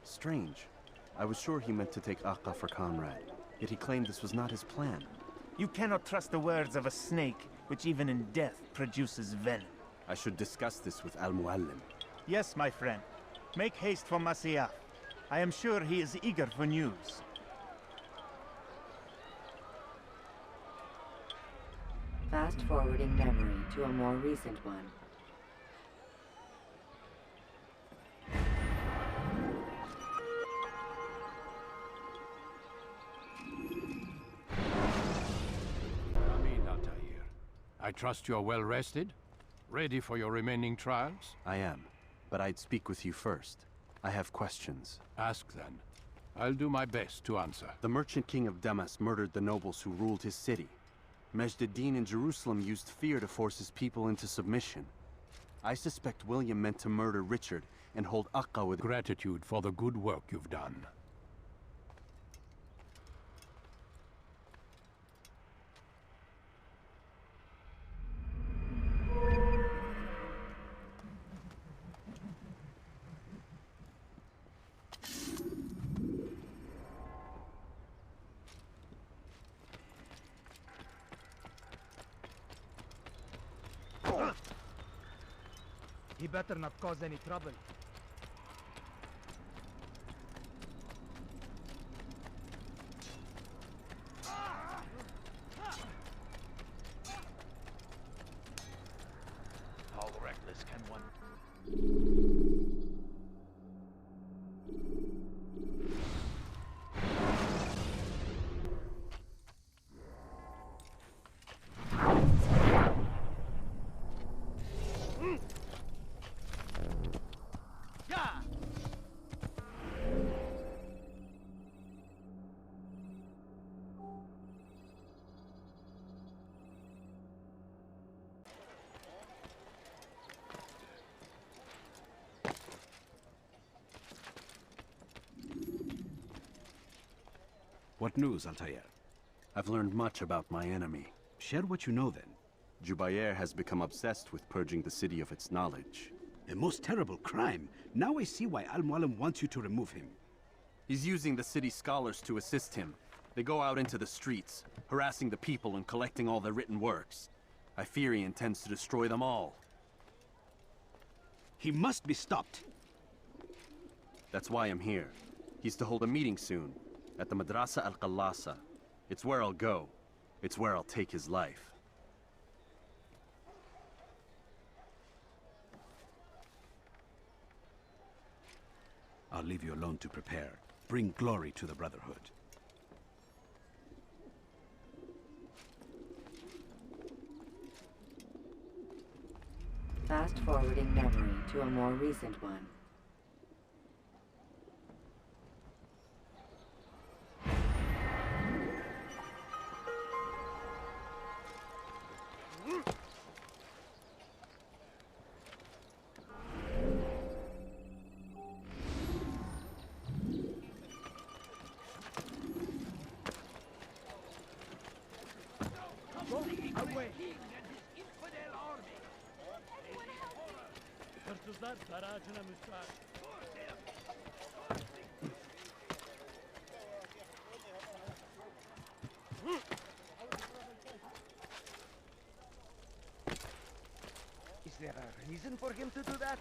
Strange. I was sure he meant to take Akka for Conrad, yet he claimed this was not his plan. You cannot trust the words of a snake, which even in death produces venom. I should discuss this with Al-Muallim. Yes, my friend. Make haste for Masyaf. I am sure he is eager for news. Fast-forwarding memory to a more recent one. Come in, Altaïr. I trust you're well rested? Ready for your remaining trials? I am, but I'd speak with you first. I have questions. Ask then. I'll do my best to answer. The merchant king of Damas murdered the nobles who ruled his city. Majd-ad-Din in Jerusalem used fear to force his people into submission. I suspect William meant to murder Richard and hold Akka with gratitude for the good work you've done. He better not cause any trouble. How reckless can one... What news, Altaïr? I've learned much about my enemy. Share what you know, then. Jubayr has become obsessed with purging the city of its knowledge. A most terrible crime. Now I see why Al-Muallim wants you to remove him. He's using the city scholars to assist him. They go out into the streets, harassing the people and collecting all their written works. I fear he intends to destroy them all. He must be stopped. That's why I'm here. He's to hold a meeting soon, at the Madrasa al-Qallasa. It's where I'll go. It's where I'll take his life. I'll leave you alone to prepare. Bring glory to the Brotherhood. Fast-forwarding memory to a more recent one. Is there a reason for him to do that?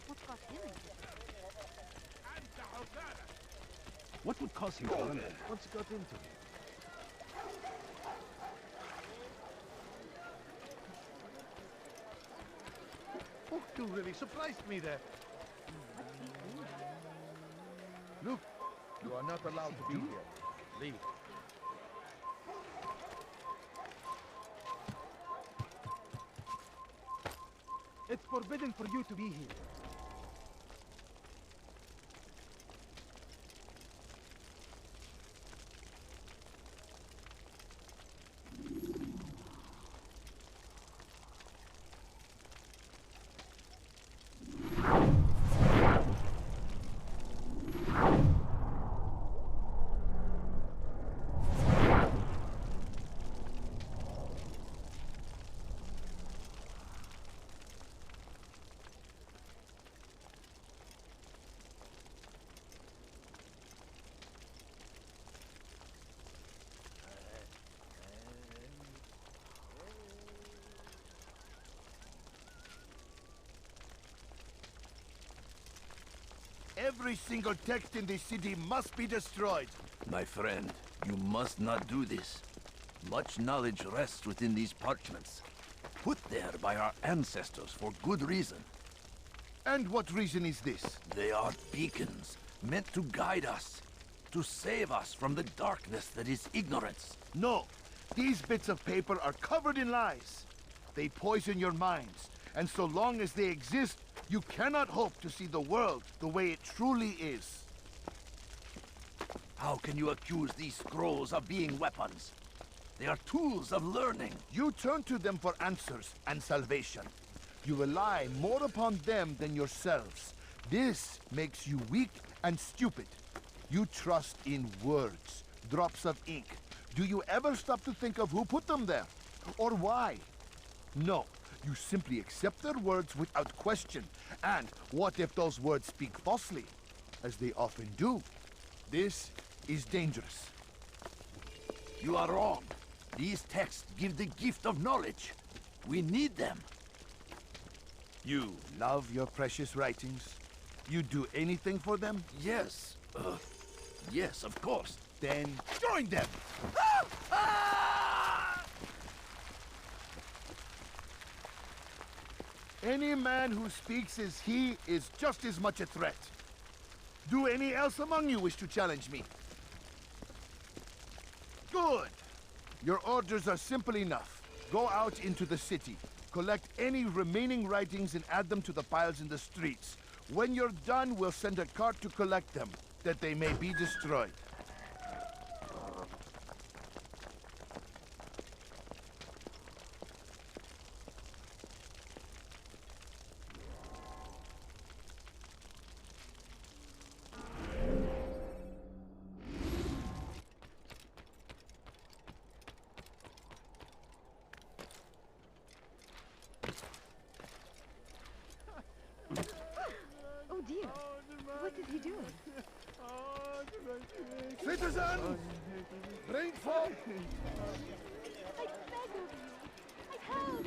What got him into What would cause him to run then? What's got into him? Oh, you really surprised me there. Look, you are not allowed to be here. Leave. It's forbidden for you to be here. Every single text in this city must be destroyed. My friend, you must not do this. Much knowledge rests within these parchments, put there by our ancestors for good reason. And what reason is this? They are beacons, meant to guide us, to save us from the darkness that is ignorance. No, these bits of paper are covered in lies. They poison your minds, and so long as they exist, you cannot hope to see the world the way it truly is. How can you accuse these scrolls of being weapons? They are tools of learning. You turn to them for answers and salvation. You rely more upon them than yourselves. This makes you weak and stupid. You trust in words, drops of ink. Do you ever stop to think of who put them there? Or why? No, you simply accept their words without question. And what if those words speak falsely? As they often do. This is dangerous. You are wrong. These texts give the gift of knowledge. We need them. You love your precious writings? You'd do anything for them? Yes. Yes, of course. Then join them! Any man who speaks as he is just as much a threat. Do any else among you wish to challenge me? Good. Your orders are simple enough. Go out into the city. Collect any remaining writings and add them to the piles in the streets. When you're done, we'll send a cart to collect them, that they may be destroyed. Oh dear, what is he doing? Citizen! Bring forth! I beg of you! Help!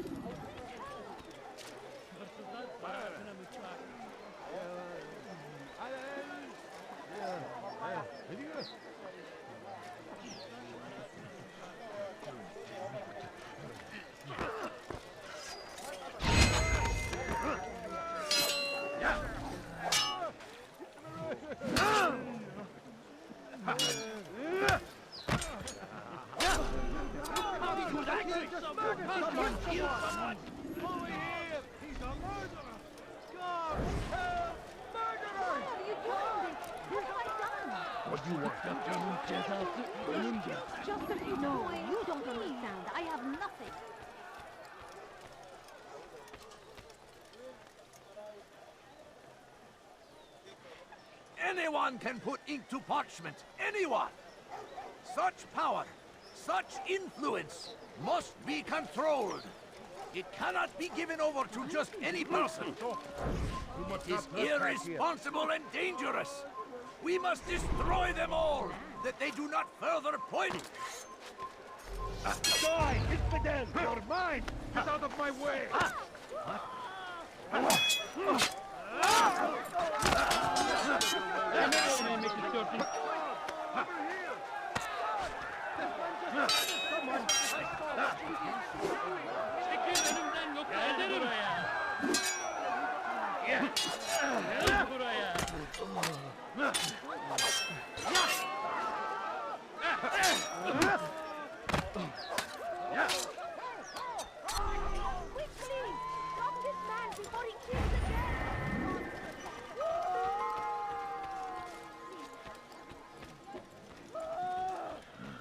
What do you want? Just as you know, you don't understand. I have nothing. Anyone can put ink to parchment. Anyone! Such power, such influence, must be controlled. It cannot be given over to just any person. It is irresponsible and dangerous. We must destroy them all, that they do not further point. Die, infidel! You're mine! Get out of my way!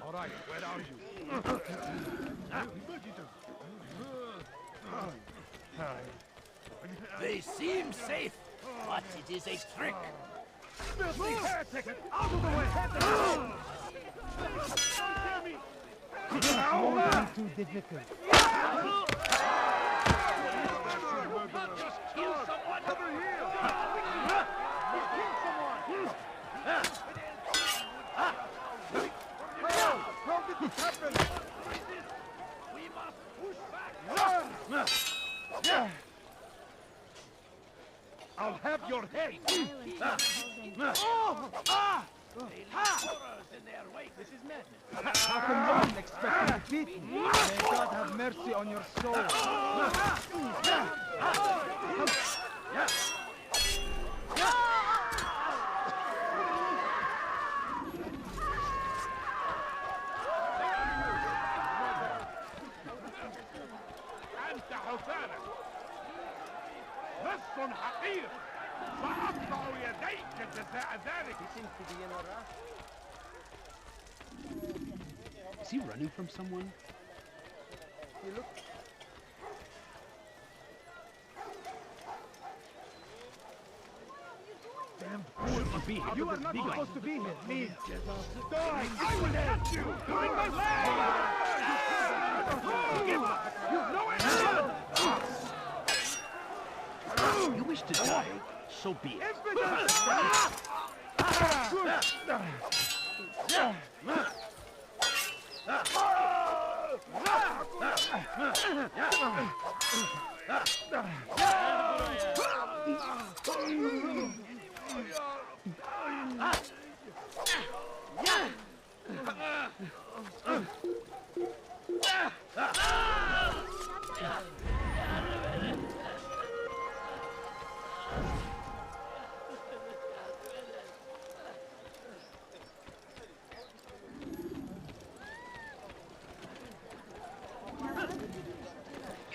All right, where are you? They seem safe, but it is a trick. Filthy heretic! Out of the way! Won't be too difficult. Just kill someone! Over here! Kill someone! How did this happen? We must push back! I'll have your head! This is madness. How can one expect to defeat me? May God have mercy on your soul. أنت حسانك لص حقير سأقطع يديك جزاء ذلك. Is he running from someone? You look. Damn fool! Be here. You are not supposed to be here. Me. Die! I will catch you! Doing my way! You know it! You wish to die? So be it.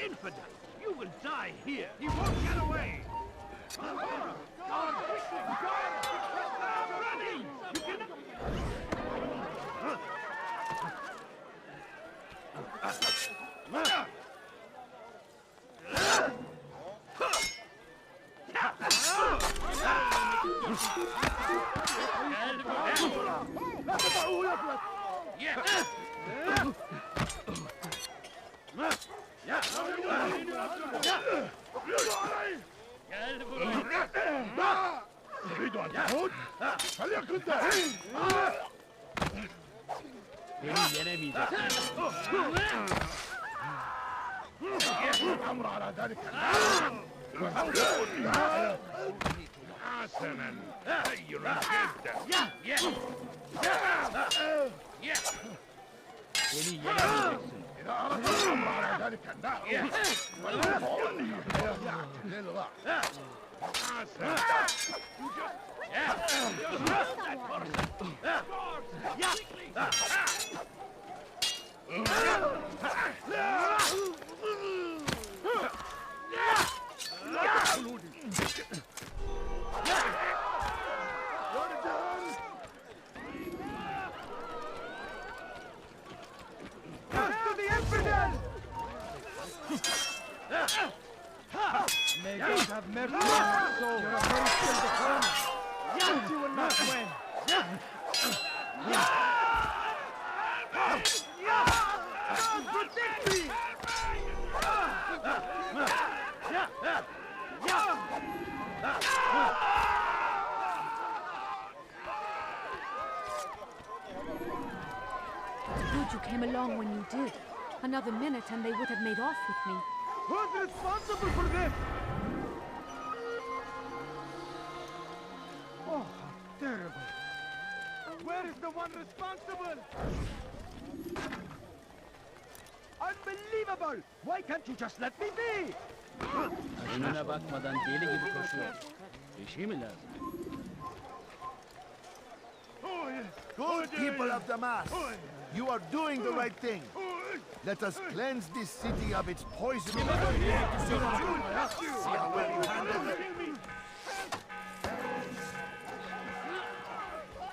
Infidel! You will die here! He won't get away! God, quickly! I'm running! You cannot... تريد أن تعود؟ فليكن ذلك. الأمر على ذلك. حسنا، خير جدا. إذا أردت الأمر على ذلك النار فليكن للغاية. حسنا. May God have mercy on your soul. You're a very skilled opponent. But you will not win. Protect me! Good you came along when you did. Another minute and they would have made off with me. Who's responsible for this? Oh, how terrible. Where is the one responsible? Unbelievable! Why can't you just let me be? Önüne bakmadan deli gibi koşuyor. Bir şey mi lazım? Good people of Damas, you are doing the right thing. Let us cleanse this city of its poison. See how well you handle it.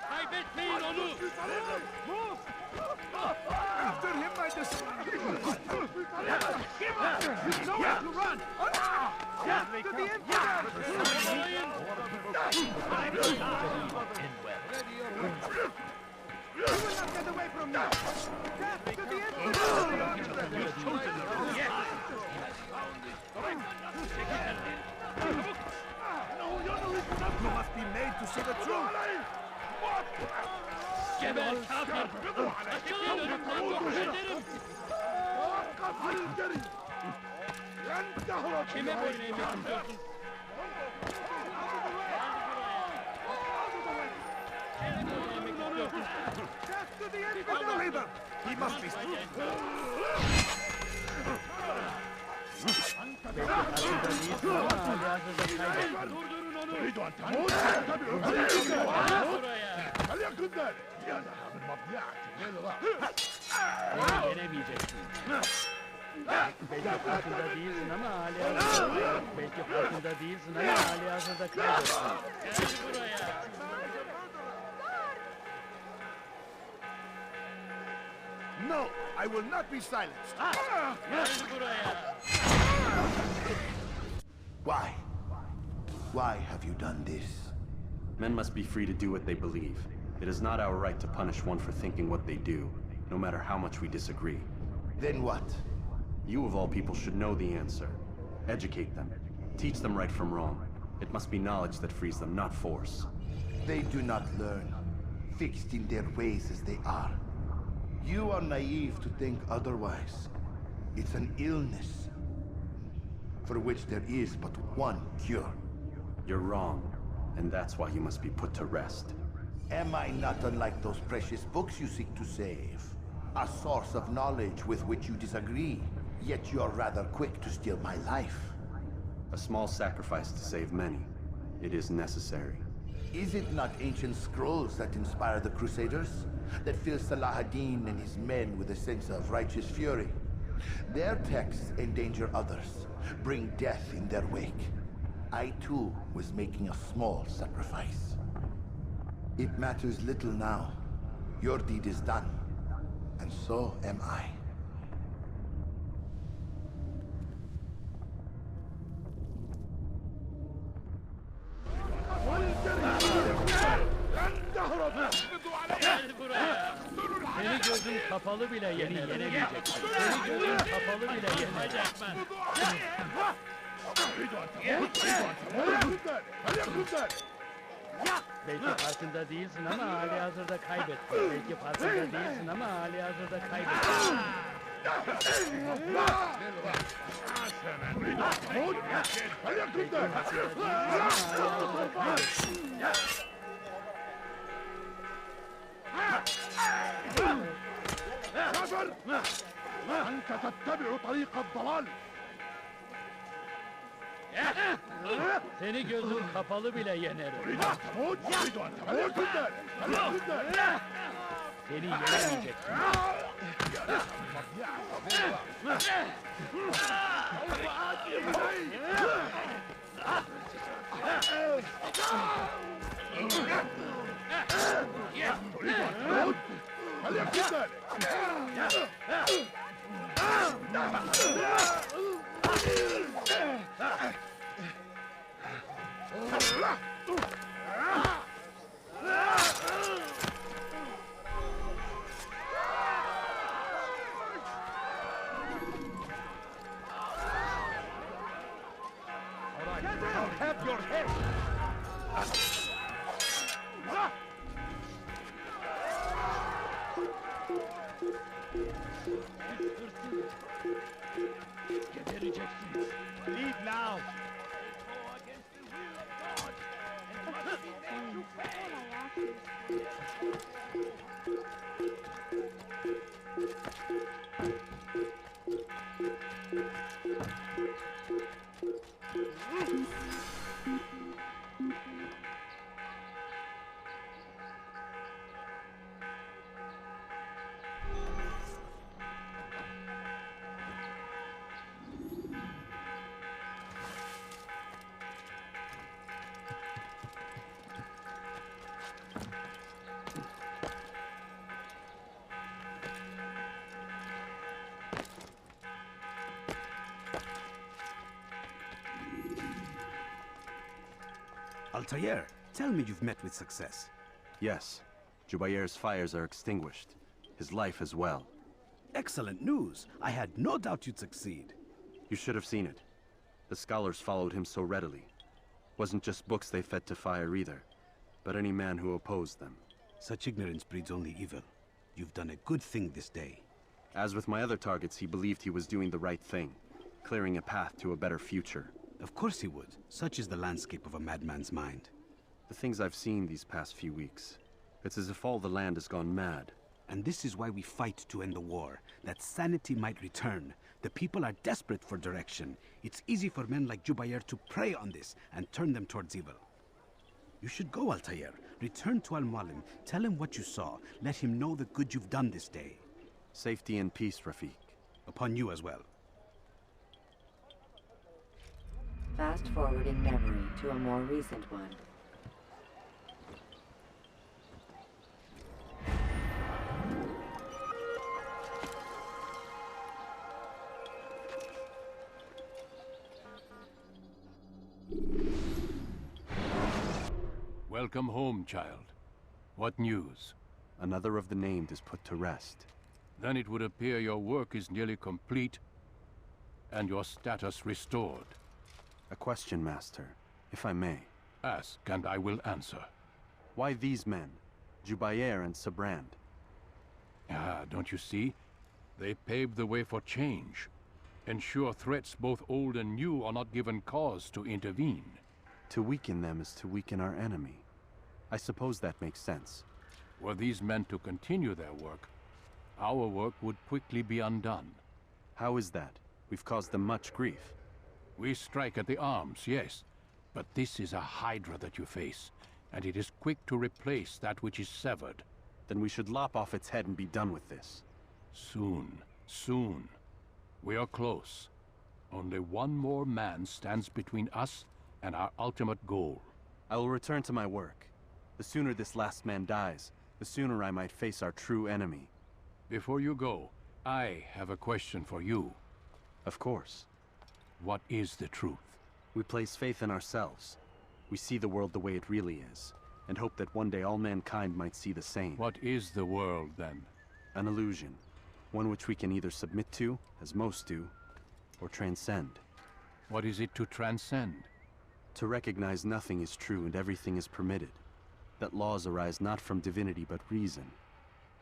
Kaybetmeyin onu! After him, my disciple! You know how to run! To the You will not get away from me! Death to the You must be made to see the truth! Gebel kafir! Açılın önümden yok ederim! Kime boyun eğmek istiyorsun? to the infidel! Leave him! He must be... Belki farkında değilsin ama halihazırda... Belki farkında değilsin ama halihazırda kaybettin. Gel buraya! No, I will not be silenced. Gel buraya! Why? Why have you done this? Men must be free to do what they believe. It is not our right to punish one for thinking what they do, no matter how much we disagree. Then what? You of all people should know the answer. Educate them. Teach them right from wrong. It must be knowledge that frees them, not force. They do not learn, fixed in their ways as they are. You are naive to think otherwise. It's an illness, for which there is but one cure. You're wrong, and that's why you must be put to rest. Am I not unlike those precious books you seek to save? A source of knowledge with which you disagree, yet you're rather quick to steal my life. A small sacrifice to save many. It is necessary. Is it not ancient scrolls that inspire the Crusaders? That fill Salah ad-Din and his men with a sense of righteous fury? Their texts endanger others, bring death in their wake. I too was making a small sacrifice. It matters little now. Your deed is done, and so am I. Gel buraya! Seni gözün kapalı bile yenemeyeceksin. Seni gözün kapalı bile yenemeyeceksin. Belki farkında değilsin ama halihazırda kaybettin. Belki farkında değilsin ama halihazırda kaybettin. أنت تتبع طريق الضلال. Seni gözün kapalı bile yenerim. Seni yenemeyeceksin. Have your head. Gebereceksiniz. Leave now. Altaïr, tell me you've met with success. Yes. Jubayr's fires are extinguished. His life as well. Excellent news. I had no doubt you'd succeed. You should have seen it. The scholars followed him so readily. Wasn't just books they fed to fire either, but any man who opposed them. Such ignorance breeds only evil. You've done a good thing this day. As with my other targets, he believed he was doing the right thing, clearing a path to a better future. Of course he would. Such is the landscape of a madman's mind. The things I've seen these past few weeks, It's as if all the land has gone mad. And this is why we fight to end the war, that sanity might return. The people are desperate for direction. It's easy for men like Jubair to prey on this and turn them towards evil. You should go, Altaïr. Return to Al-Mualim. Tell him what you saw. Let him know the good you've done this day. Safety and peace, Rafiq. Upon you as well. Fast-forwarding memory to a more recent one. Welcome home, child. What news? Another of the named is put to rest. Then it would appear your work is nearly complete and your status restored. A question, Master, if I may. Ask, and I will answer. Why these men, Jubair and Sabrand? Ah, don't you see? They paved the way for change. Ensure threats both old and new are not given cause to intervene. To weaken them is to weaken our enemy. I suppose that makes sense. Were these men to continue their work, our work would quickly be undone. How is that? We've caused them much grief. We strike at the arms, yes. But this is a hydra that you face, and it is quick to replace that which is severed. Then we should lop off its head and be done with this. Soon, soon. We are close. Only one more man stands between us and our ultimate goal. I will return to my work. The sooner this last man dies, the sooner I might face our true enemy. Before you go, I have a question for you. Of course. What is the truth? We place faith in ourselves. We see the world the way it really is, and hope that one day all mankind might see the same. What is the world, then? An illusion. One which we can either submit to, as most do, or transcend. What is it to transcend? To recognize nothing is true and everything is permitted. That laws arise not from divinity but reason.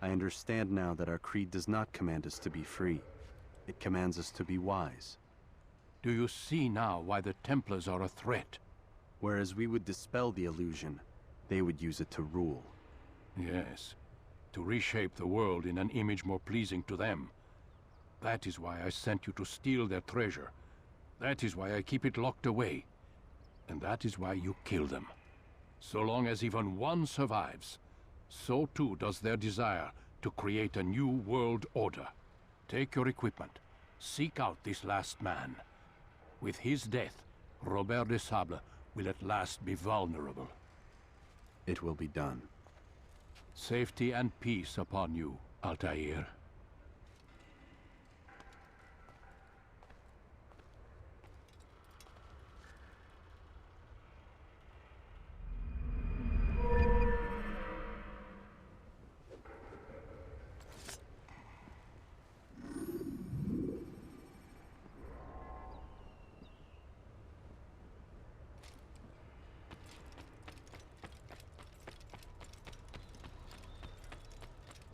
I understand now that our creed does not command us to be free. It commands us to be wise. Do you see now why the Templars are a threat? Whereas we would dispel the illusion, they would use it to rule. Yes, to reshape the world in an image more pleasing to them. That is why I sent you to steal their treasure. That is why I keep it locked away. And that is why you kill them. So long as even one survives, so too does their desire to create a new world order. Take your equipment. Seek out this last man. With his death, Robert de Sable will at last be vulnerable. It will be done. Safety and peace upon you, Altaïr.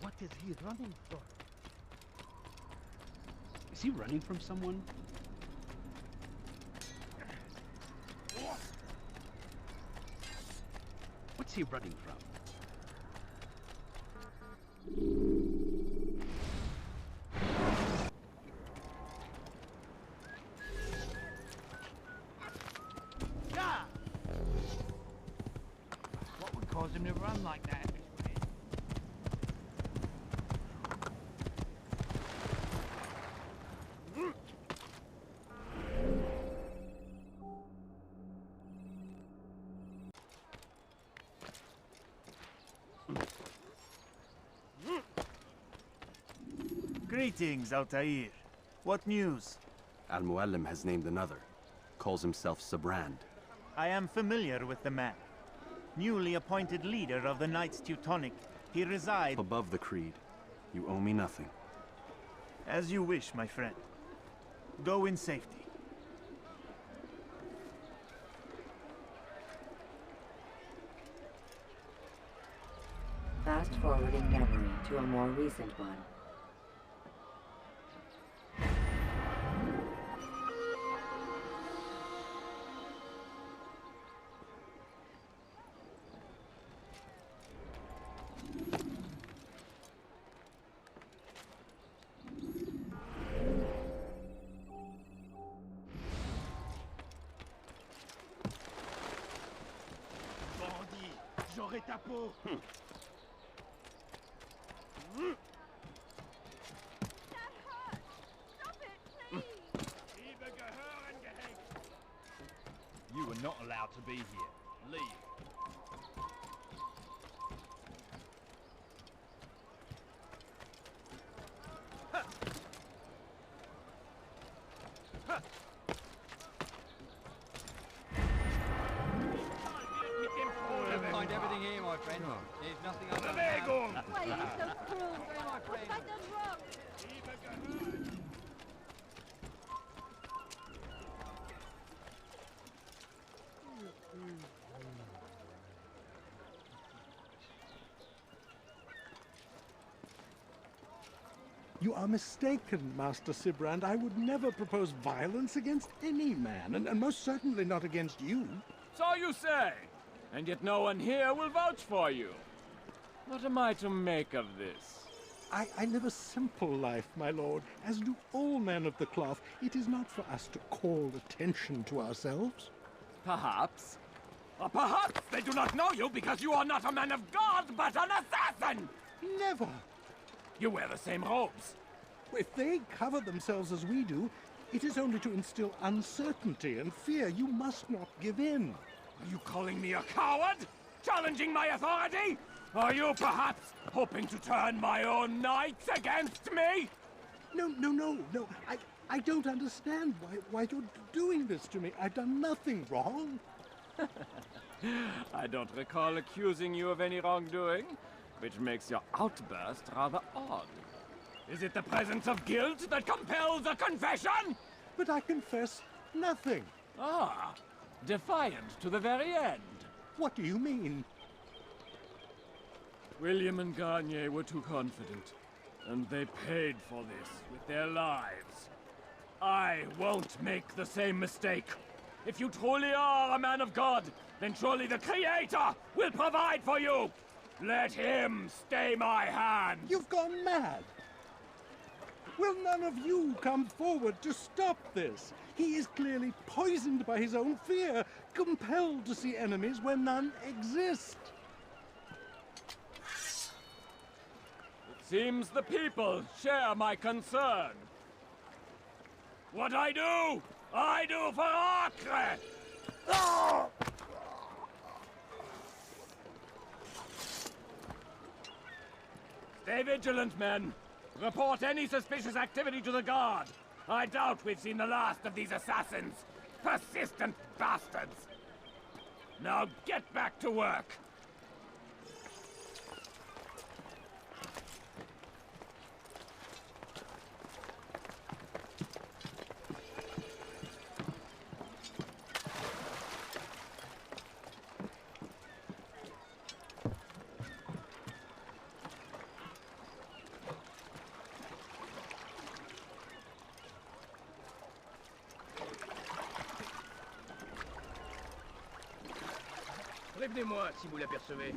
What is he running from? Is he running from someone? What's he running from? Yeah! What would cause him to run like that? Greetings, Altaïr. What news? Al-Mualim has named another. Calls himself Sabrand. I am familiar with the man. Newly appointed leader of the Knights Teutonic, he resides... Above the creed. You owe me nothing. As you wish, my friend. Go in safety. Fast-forwarding memory to a more recent one. et ta peau. You are not allowed to be here. Leave. Find everything here, my friend. There's nothing else. Why are you so cruel? What have I done wrong? You are mistaken, Master Sibrand. I would never propose violence against any man, and most certainly not against you. So you say, and yet no one here will vouch for you. What am I to make of this? I live a simple life, my lord, as do all men of the cloth. It is not for us to call attention to ourselves. Perhaps. Or perhaps they do not know you because you are not a man of God, but an assassin! Never! You wear the same robes. If they cover themselves as we do, it is only to instill uncertainty and fear. You must not give in. Are you calling me a coward? Challenging my authority? Are you perhaps hoping to turn my own knights against me? No. I don't understand why you're doing this to me. I've done nothing wrong. I don't recall accusing you of any wrongdoing, which makes your outburst rather odd. Is it the presence of guilt that compels a confession? But I confess nothing. Ah, defiant to the very end. What do you mean? William and Garnier were too confident, and they paid for this with their lives. I won't make the same mistake. If you truly are a man of God, then surely the Creator will provide for you! Let him stay my hand! You've gone mad! Will none of you come forward to stop this? He is clearly poisoned by his own fear, compelled to see enemies where none exist. It seems the people share my concern. What I do for Acre! Oh! Stay vigilant, men. Report any suspicious activity to the guard. I doubt we've seen the last of these assassins. Persistent bastards. Now get back to work. Prévenez-moi si vous l'apercevez.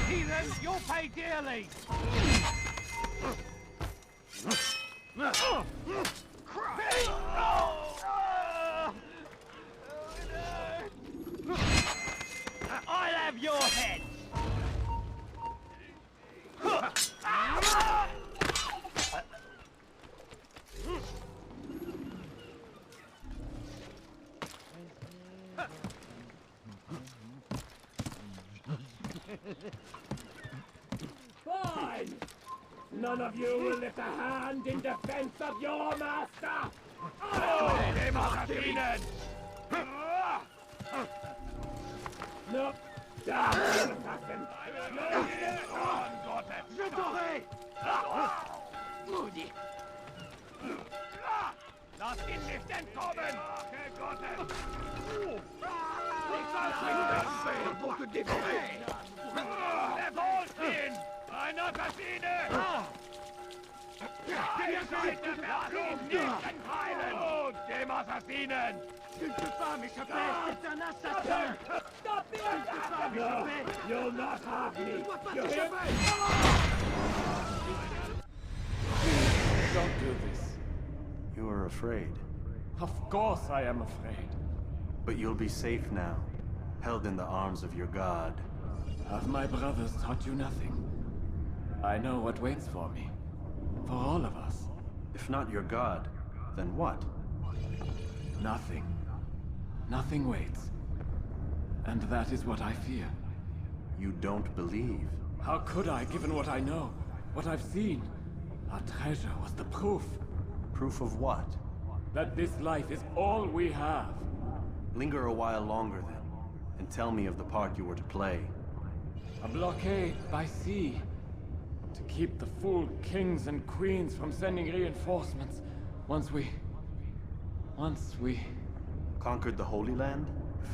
Heathens, you'll pay dearly! I'll have your head! Fine! None of you will lift a hand in defense of your master! No, Je t'aurai! Maudit! Lass ihn nicht entkommen! Pour te dévorer! Verfolgt ihn! Ein Assassine! Ihr seid der Versuch, nicht entheilen! Und dem Assassinen! Tu ne peux pas m'échapper! C'est un assassin! Stop it! Tu ne peux pas m'échapper! You'll not have me! Tu ne dois pas t'échapper! Don't do this. You are afraid. Of course I am afraid. But you'll be safe now, held in the arms of your god. Have my brothers taught you nothing? I know what waits for me. For all of us. If not your god, then what? Nothing. Nothing waits. And that is what I fear. You don't believe? How could I, given what I know? What I've seen? Our treasure was the proof. Proof of what? That this life is all we have. Linger a while longer then, and tell me of the part you were to play. A blockade by sea. To keep the fool kings and queens from sending reinforcements. Once we... Conquered the Holy Land?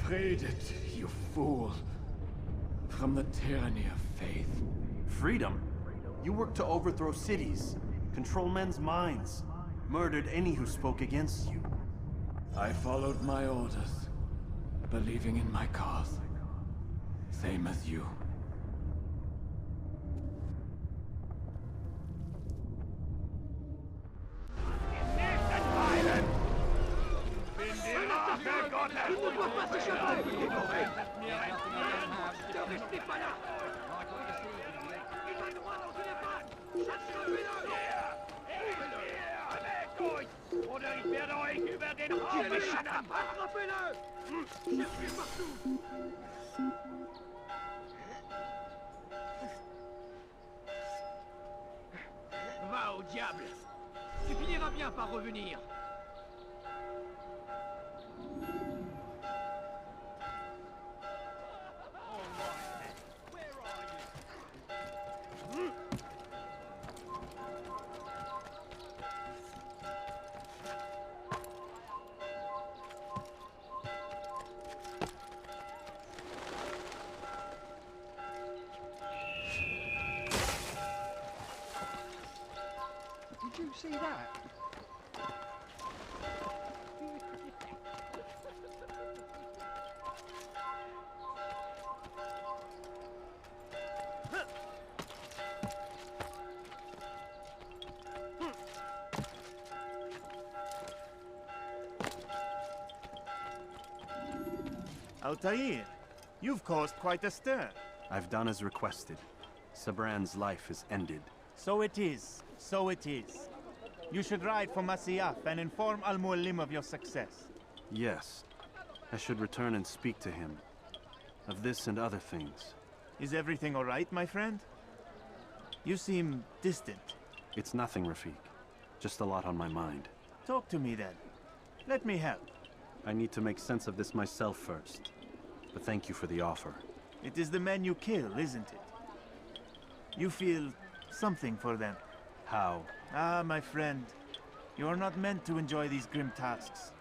Freed it, you fool. From the tyranny of faith. Freedom? You worked to overthrow cities, control men's minds, murdered any who spoke against you. I followed my orders, believing in my cause. Same as you. Va au diable! Tu finiras bien par revenir! Did you see that? Altaïr, you've caused quite a stir. I've done as requested. Sabran's life is ended. So it is. So it is. You should ride for Masyaf and inform Al-Mualim of your success. Yes. I should return and speak to him. Of this and other things. Is everything all right, my friend? You seem distant. It's nothing, Rafik. Just a lot on my mind. Talk to me then. Let me help. I need to make sense of this myself first. But thank you for the offer. It is the men you kill, isn't it? You feel something for them. How? Ah, my friend. You are not meant to enjoy these grim tasks.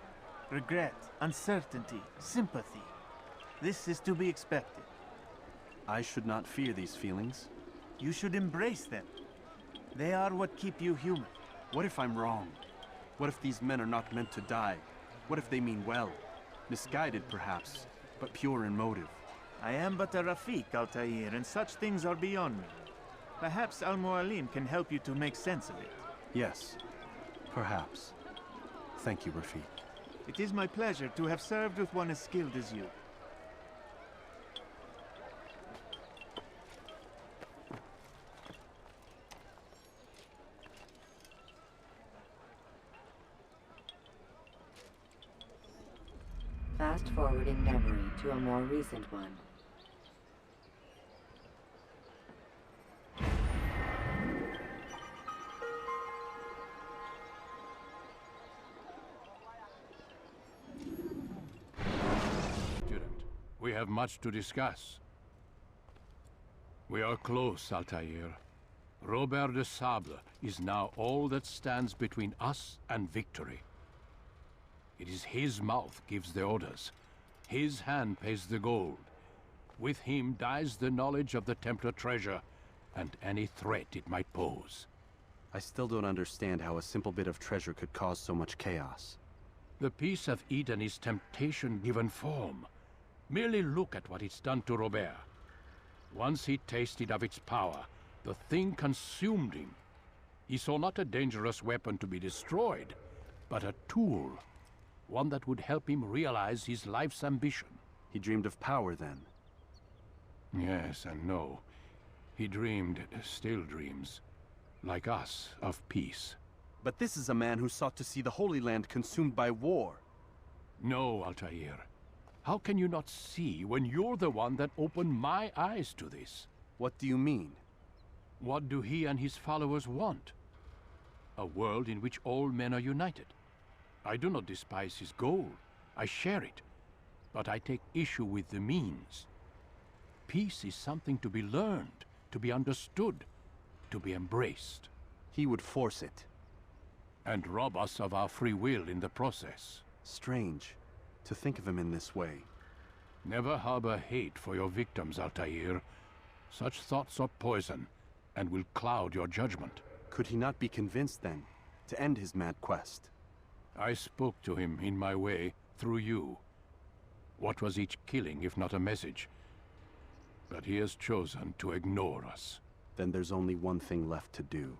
Regret, uncertainty, sympathy. This is to be expected. I should not fear these feelings. You should embrace them. They are what keep you human. What if I'm wrong? What if these men are not meant to die? What if they mean well? Misguided, perhaps, but pure in motive. I am but a Rafik, Altaïr, and such things are beyond me. Perhaps Al-Mualim can help you to make sense of it. Yes, perhaps. Thank you, Rafik. It is my pleasure to have served with one as skilled as you. Fast forwarding memory to a more recent one. We have much to discuss. We are close, Altaïr. Robert de Sable is now all that stands between us and victory. It is his mouth gives the orders. His hand pays the gold. With him dies the knowledge of the Templar treasure, and any threat it might pose. I still don't understand how a simple bit of treasure could cause so much chaos. The Peace of Eden is temptation given form. Merely look at what it's done to Robert. Once he tasted of its power, the thing consumed him. He saw not a dangerous weapon to be destroyed, but a tool. One that would help him realize his life's ambition. He dreamed of power, then? Yes and no. He dreamed, still dreams, like us, of peace. But this is a man who sought to see the Holy Land consumed by war. No, Altaïr. How can you not see when you're the one that opened my eyes to this? What do you mean? What do he and his followers want? A world in which all men are united. I do not despise his goal. I share it. But I take issue with the means. Peace is something to be learned, to be understood, to be embraced. He would force it. And rob us of our free will in the process. Strange, to think of him in this way. Never harbor hate for your victims, Altaïr. Such thoughts are poison, and will cloud your judgment. Could he not be convinced, then, to end his mad quest? I spoke to him in my way, through you. What was each killing, if not a message? But he has chosen to ignore us. Then there's only one thing left to do.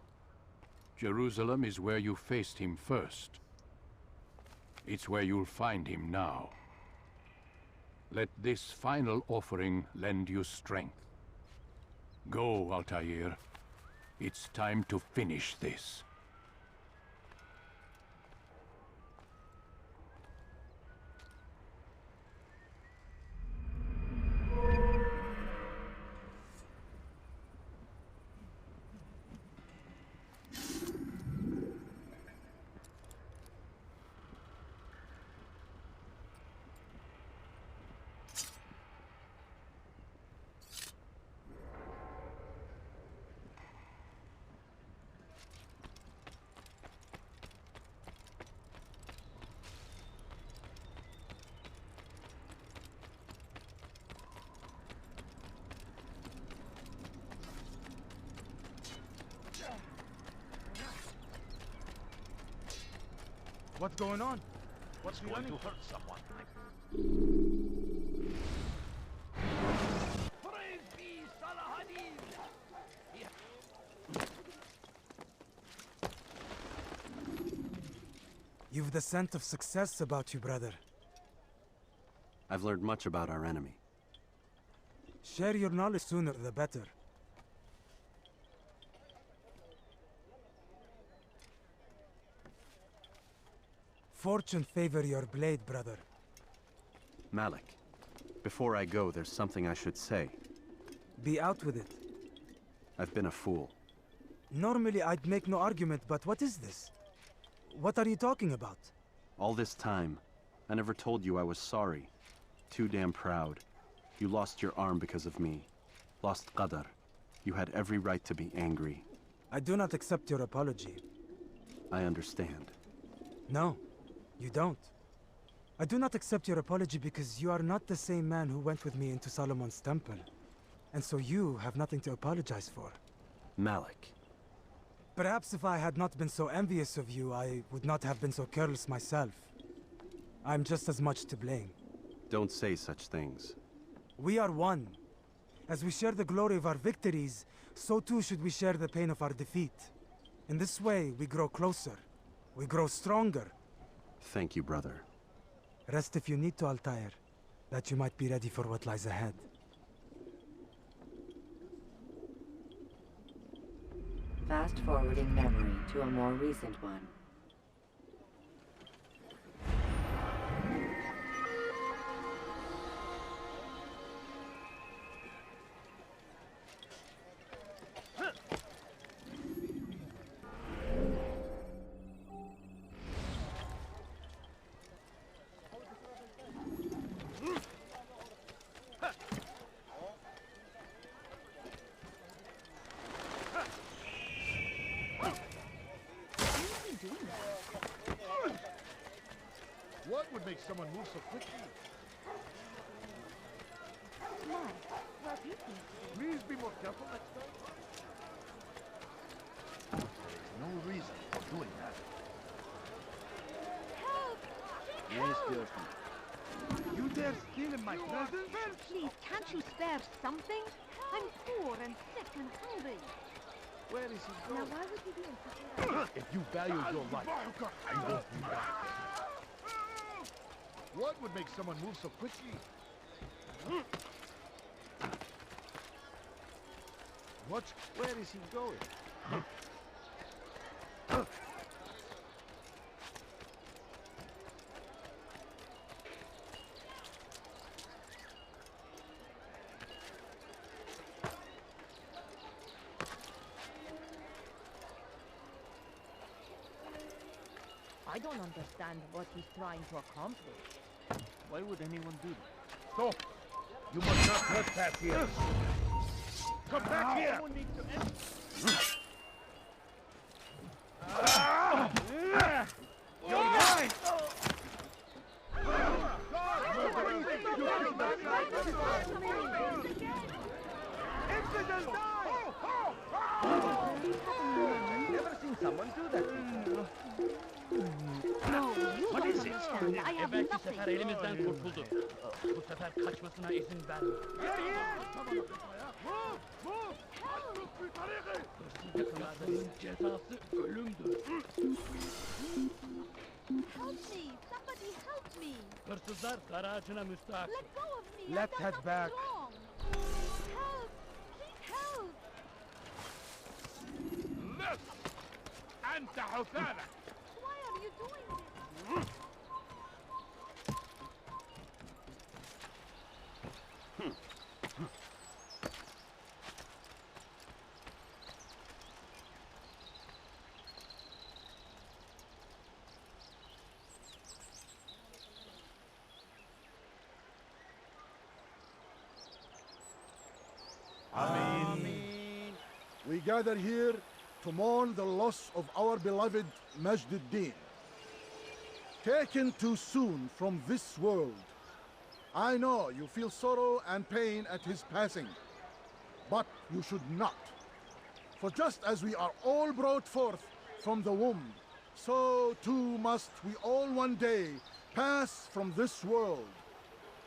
Jerusalem is where you faced him first. It's where you'll find him now. Let this final offering lend you strength. Go, Altaïr. It's time to finish this. What's going on? What's going to hurt someone? Praise be Salahadin! You've the scent of success about you, brother. I've learned much about our enemy. Share your knowledge sooner the better. Fortune favor your blade, brother. Malik, before I go, there's something I should say. Be out with it. I've been a fool. Normally I'd make no argument, but what is this? What are you talking about? All this time, I never told you I was sorry. Too damn proud. You lost your arm because of me. Lost Qadar. You had every right to be angry. I do not accept your apology. I understand. No, you don't. I do not accept your apology because you are not the same man who went with me into Solomon's temple. And so you have nothing to apologize for. Malik. Perhaps if I had not been so envious of you, I would not have been so careless myself. I'm just as much to blame. Don't say such things. We are one. As we share the glory of our victories, so too should we share the pain of our defeat. In this way, we grow closer. We grow stronger. Thank you, brother. Rest if you need to, Altaïr, that you might be ready for what lies ahead. Fast-forwarding memory to a more recent one. make someone move so quickly? Smart. Well, you think Please be more careful next time. There's no reason for doing that. Help! Yes, Dirty. You dare steal in my presence? Please, can't you spare something? I'm poor and sick and hungry. Where is he Now, going? why would you be in such a If you value your life, you won't do that. What would make someone move so quickly? What? Where is he going? I don't understand what he's trying to accomplish. Why would anyone do that? Stop! You must not trespass here! Come back here! Someone needs to end. You're mine! Never seen someone do that before. No, you What don't is it? understand. I have Belki nothing. sefer elimizden kurtuldu. Bu sefer kaçmasına izin verme. Hırsızlık yapanın cezası ölümdür. Help me! Somebody help me! Hırsızlar kara ağacına müstahak. Let go of me! Let's I've done head nothing back. wrong. Help! Please help! Less! أنت حثالة! Why are you doing this? We gather here to mourn the loss of our beloved Majd-ud-Din. Taken too soon from this world. I know you feel sorrow and pain at his passing, but you should not. For just as we are all brought forth from the womb, so too must we all one day pass from this world.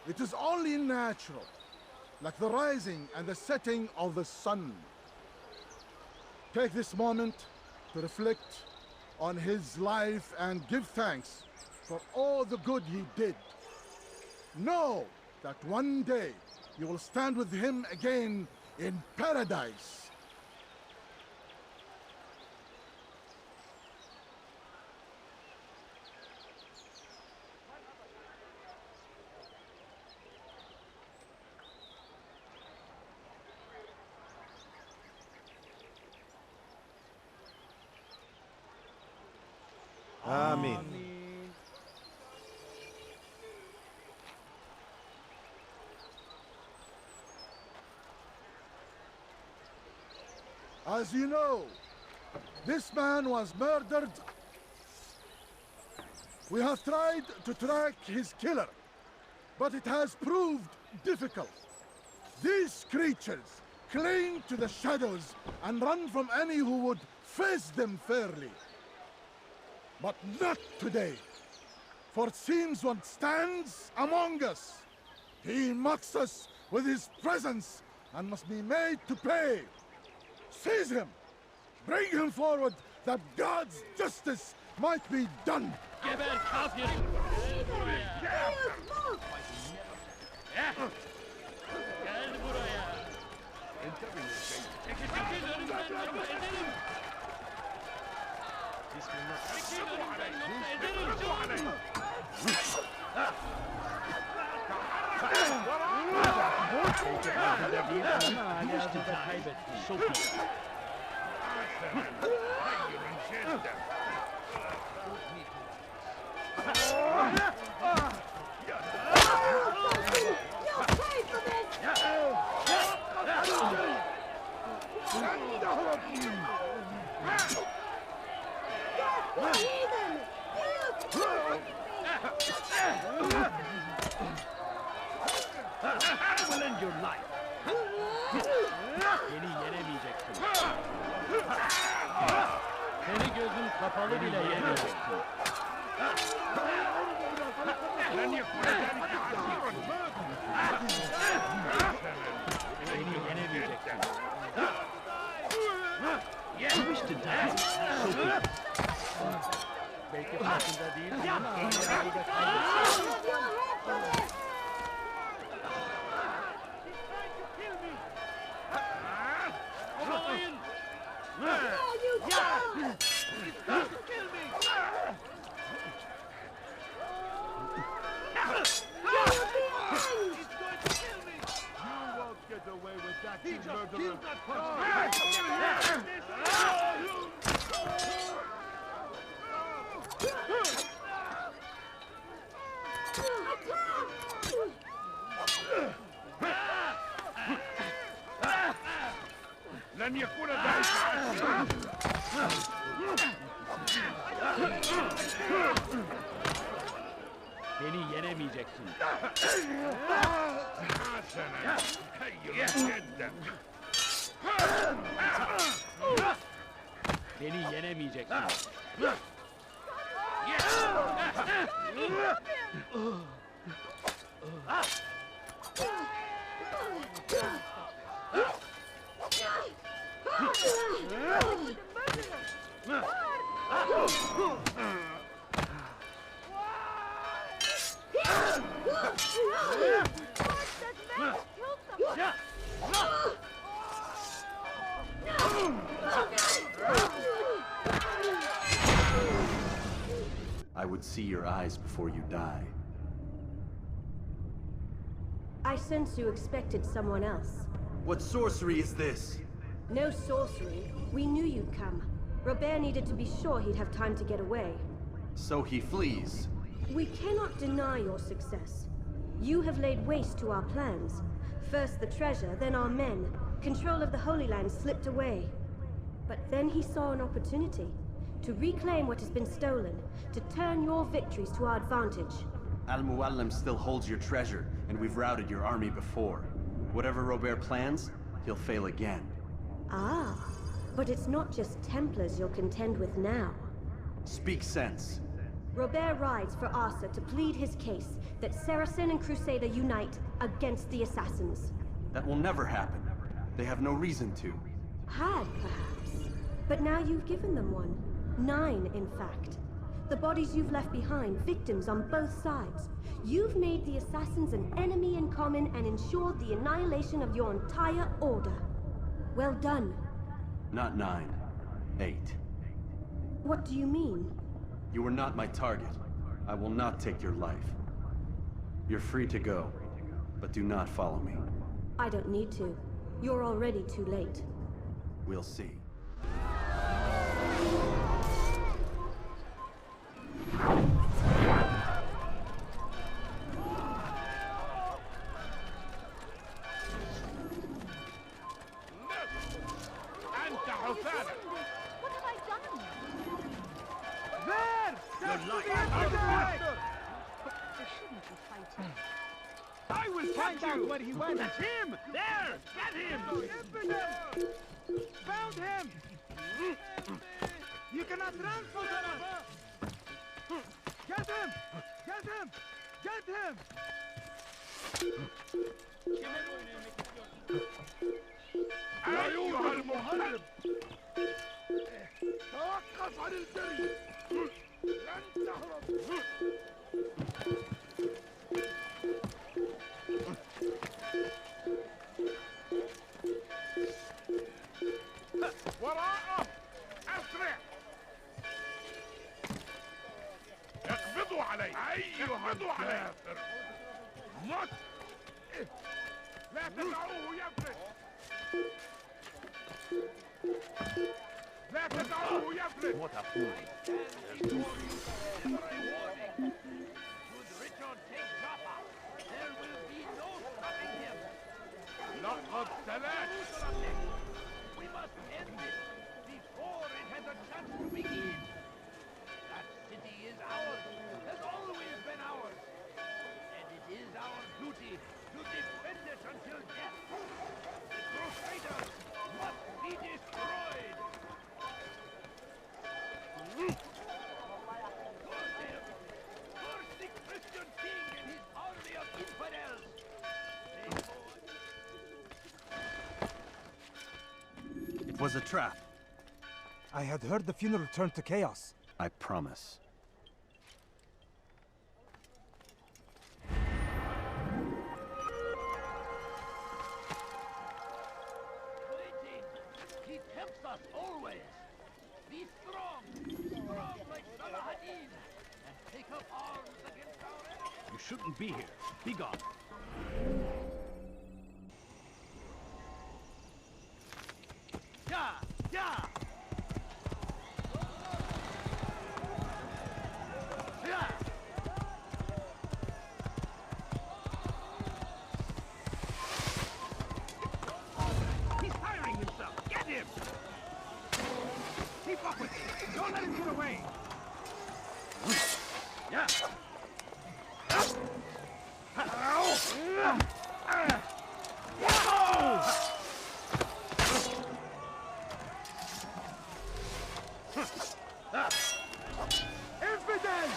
It is only natural, like the rising and the setting of the sun. Take this moment to reflect on his life and give thanks for all the good he did. Know that one day you will stand with him again in paradise. Amen. As you know, this man was murdered. We have tried to track his killer, but it has proved difficult. These creatures cling to the shadows and run from any who would face them fairly. But not today, for it seems one stands among us. He mocks us with his presence and must be made to pay. Seize him! Bring him forward that God's justice might be done! Geber kafir! Gel buraya! Gel buraya! Çekil önümden yoksa ederim! Çekil önümden yoksa ederim! Rapalı bile yenecek. لن يكون ذلك عسيرا. Beni yenemeyeceksin. You wish to die? So be it. Belki farkında değilsin ama hala da kaybetsin. He just killed that person! لن يكون ذلك عسيرا. Beni yenemeyeceksin. حسنا هيا جدا. Beni yenemeyeceksin. I would see your eyes before you die. I sense you expected someone else. What sorcery is this? No sorcery. We knew you'd come. Robert needed to be sure he'd have time to get away. So he flees. We cannot deny your success. You have laid waste to our plans. First the treasure, then our men. Control of the Holy Land slipped away. But then he saw an opportunity to reclaim what has been stolen, to turn your victories to our advantage. Al-Muallim still holds your treasure, and we've routed your army before. Whatever Robert plans, he'll fail again. Ah, but it's not just Templars you'll contend with now. Speak sense. Robert rides for Asa to plead his case that Saracen and Crusader unite against the Assassins. That will never happen. They have no reason to. Had, perhaps. But now you've given them one. 9, in fact. The bodies you've left behind, victims on both sides. You've made the Assassins an enemy in common and ensured the annihilation of your entire order. Well done. Not 9. 8. What do you mean? You were not my target. I will not take your life. You're free to go, but do not follow me. I don't need to. You're already too late. We'll see. أنت حسانا. What have I done? There! That's Good luck. the end. I shouldn't be fighting. I will find out where he went. That's him! There! Get him! Impotent! Found him! You cannot run, Sultan! Get him! Get him! Get him! أيها المحارب! توقف عن الجري! لن تهرب! وراءه! أسرع! اقبضوا عليه! اقبضوا عليه! مت! لا تدعوه يفلت! لا تدعوه يفلت! What a fool. لقد سلام! We must end this before it has a chance to begin. That city is ours, has always been ours. And it is our duty to defend it until death. The Crusaders must be destroyed. was a trap. I had heard the funeral turned to chaos. I promise. He tempts us always. Be strong like Salah ad-Din, and take up arms against our enemies. You shouldn't be here. Be gone. Yeah, yeah. He's firing himself. Get him! Keep up with him. Don't let him get away. Yeah. Infidel!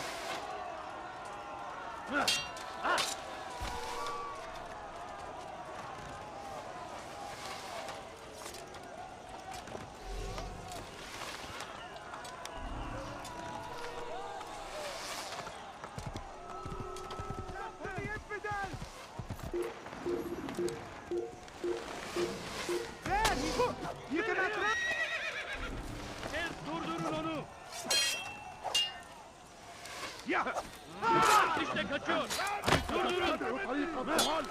You cannot run! Durdurun onu! Ya! İşte kaçıyor! Durdurun!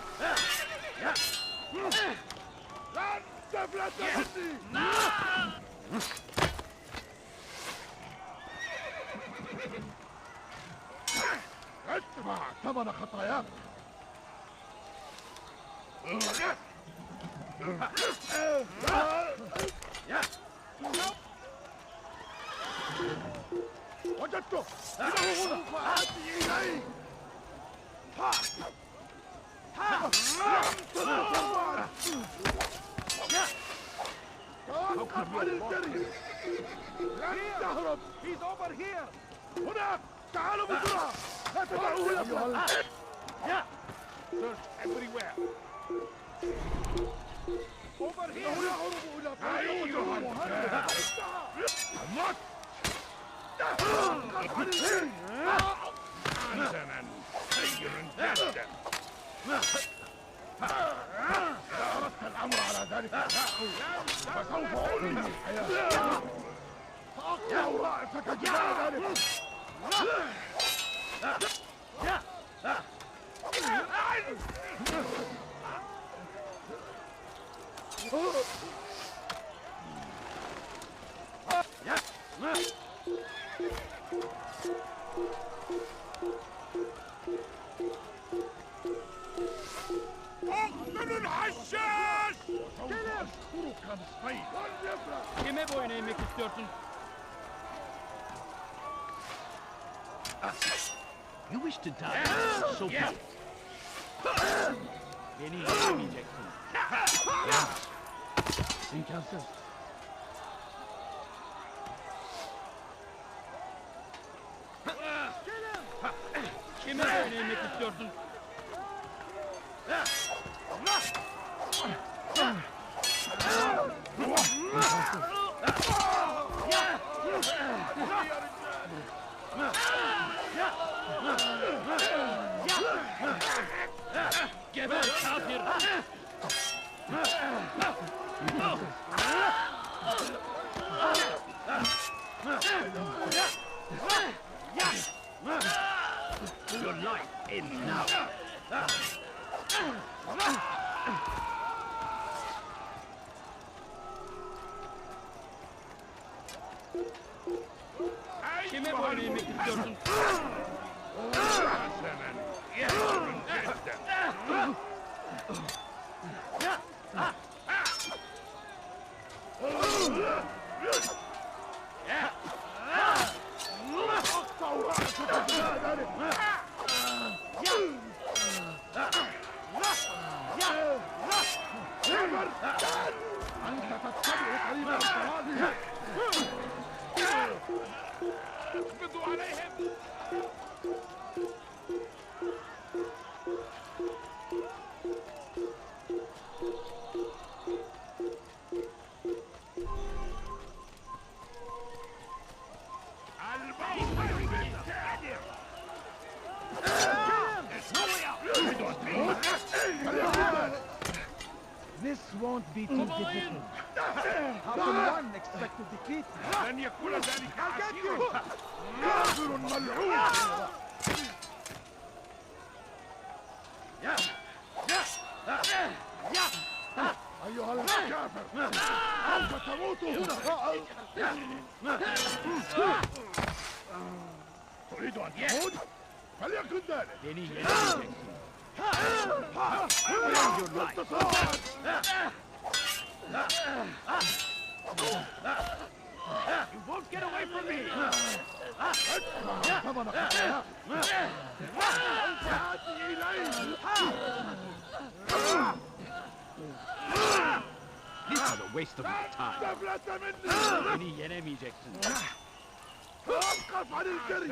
Ya! Lan devlet ادفع ثمن خطاياك وجدته إنه هنا فآتي إليه توقف عن الجري لن تهرب He's over here! هناك تعالوا بسرعة لا تدعوه يفعل Search everywhere! Over here! إنه يهرب إلى طريق مهرب الموت توقف عن الجري حسنا خير جدا إذا أردت الأمر على ذلك فسوف أنهي الحياة سأقطع رأسك جزاء ذلك اقتلوا الحشاش! وسوف أشكرك بالصيد لن يفلح Kime boyun eğmek istiyorsun? You wish to die? So be it. Beni yiyemeyeceksin. İmkansız. Kime boyun eğmek istiyorsun? Geber kafir! Your life ends now. Kime boyun eğmek istiyorsun? Hasemen yarın cidden. أقطع رأسك جزاء ذلك أنت تتبع طريق الصواب اقبضوا عليهم! This won't be too difficult. How can one expect to defeat me? لن يكون ذلك عسيرا. كافر ملعون. أيها الكافر، أنت تموت هنا. تريد أن تموت؟ فليكن ذلك. You won't get away from me! This is a waste of my time. Any enemies, Excellency? توقف عن الجري.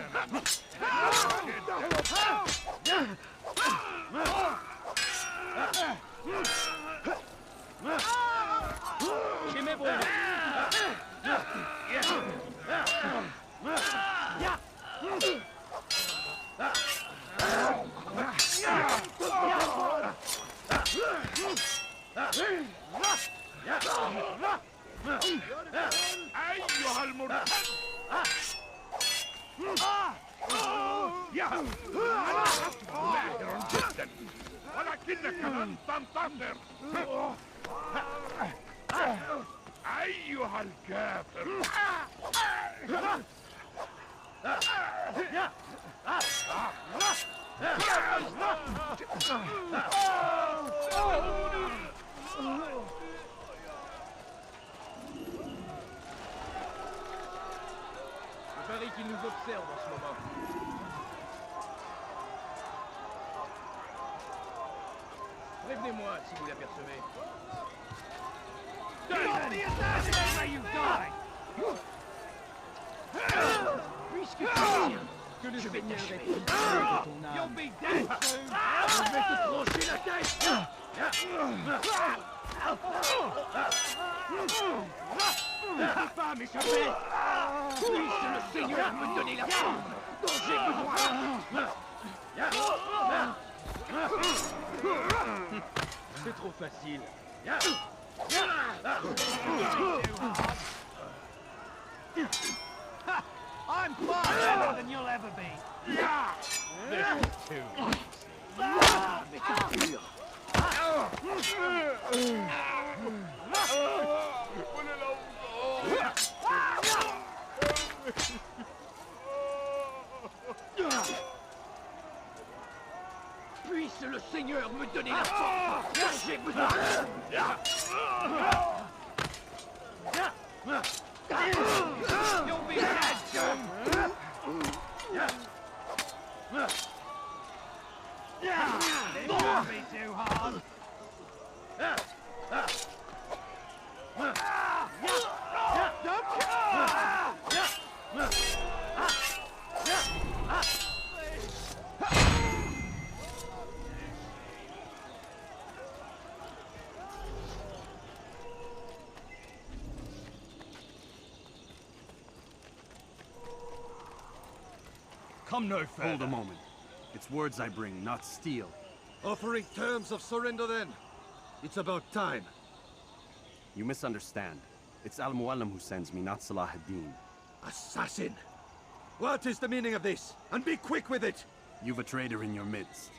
أيها المرتد. ماهر جدا، ولكنك لن تنتصر. أيها الكافر. Je parie qu'il nous observe en ce moment. Prévenez-moi si vous l'apercevez. Puisque que le Seigneur est pris de ton âme. You'll be dead soon! Je vais te trancher la tête! Ne peux pas m'échapper! Puisse le Seigneur me donner la force dont j'ai besoin! C'est trop facile. I'm far better than you'll ever be! This is too Puisse le Seigneur me donner la force dont j'ai besoin! You'll be dead soon! This won't be too hard! Come no further. Hold a moment. It's words I bring, not steel. Offering terms of surrender then. It's about time. You misunderstand. It's Al-Mualim who sends me, not Salah ad-Din. Assassin! What is the meaning of this? And be quick with it! You've a traitor in your midst.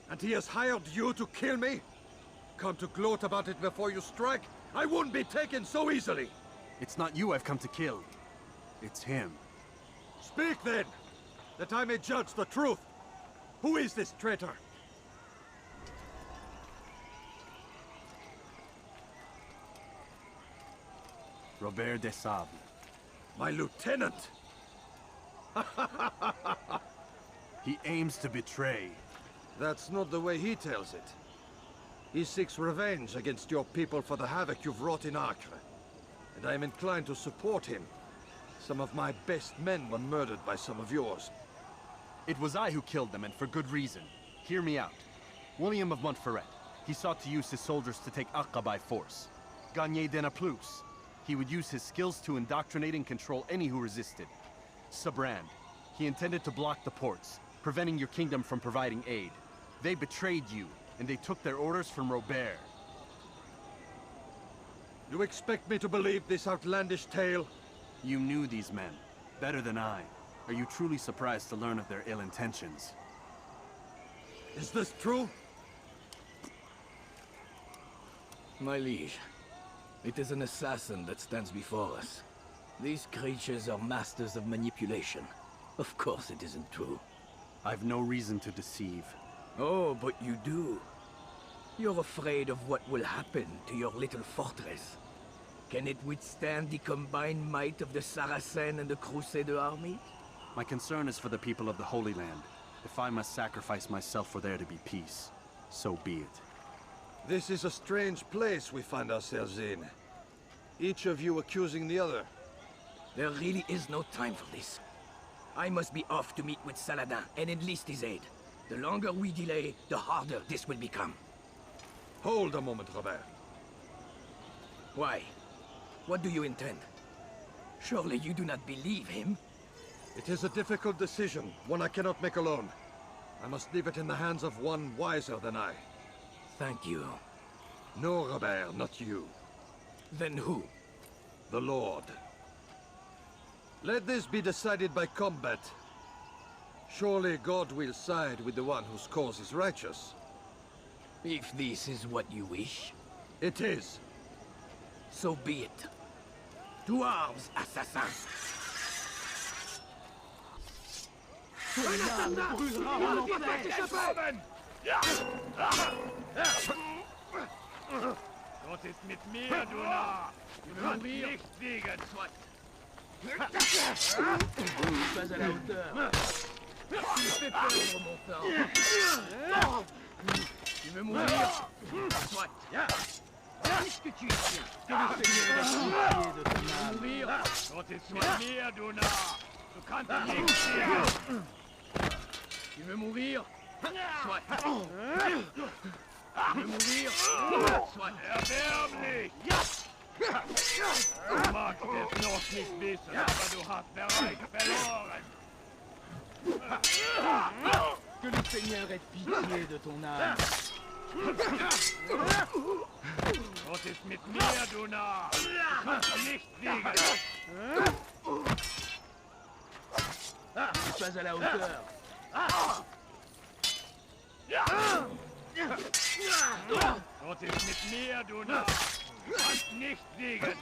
And he has hired you to kill me? Come to gloat about it before you strike? I won't be taken so easily! It's not you I've come to kill. It's him. Speak then! That I may judge the truth! Who is this traitor? Robert de Sable. My lieutenant! He aims to betray. That's not the way he tells it. He seeks revenge against your people for the havoc you've wrought in Acre. And I am inclined to support him. Some of my best men were murdered by some of yours. It was I who killed them, and for good reason. Hear me out. William of Montferrat. He sought to use his soldiers to take Acre by force. Gagné de Naplouse. He would use his skills to indoctrinate and control any who resisted. Sabrand. He intended to block the ports, preventing your kingdom from providing aid. They betrayed you, and they took their orders from Robert. You expect me to believe this outlandish tale? You knew these men, better than I. Are you truly surprised to learn of their ill intentions? Is this true? My liege, it is an assassin that stands before us. These creatures are masters of manipulation. Of course it isn't true. I've no reason to deceive. Oh, but you do. You're afraid of what will happen to your little fortress. Can it withstand the combined might of the Saracen and the Crusader army? My concern is for the people of the Holy Land. If I must sacrifice myself for there to be peace, so be it. This is a strange place we find ourselves in. Each of you accusing the other. There really is no time for this. I must be off to meet with Saladin and enlist his aid. The longer we delay, the harder this will become. Hold a moment, Robert. Why? What do you intend? Surely you do not believe him? It is a difficult decision, one I cannot make alone. I must leave it in the hands of one wiser than I. Thank you. No, Robert, not you. Then who? The Lord. Let this be decided by combat. Surely God will side with the one whose cause is righteous. If this is what you wish. It is. So be it. To arms, assassin! Gott ist mit mir, du Narr! Du wirst nicht siegen! Pas à la hauteur. Tu me fais perdre mon temps. Tu veux mourir? Soit. Qu'est-ce que tu tiens? Que le Seigneur ait pitié de ton âme. Mourir? Gott ist mit mir, du Narr! Du kannst nicht siegen! Tu veux mourir? Soit. Tu veux mourir? Soit. Erbärmlich! Du magst es noch nicht wissen, aber du hast bereits verloren! Que le Seigneur ait pitié de ton âme. Gott ist mit mir, du Narr! Du kannst nicht siegen! Pas à la hauteur. Gott ist mit mir, du Narr! Du kannst nicht siegen!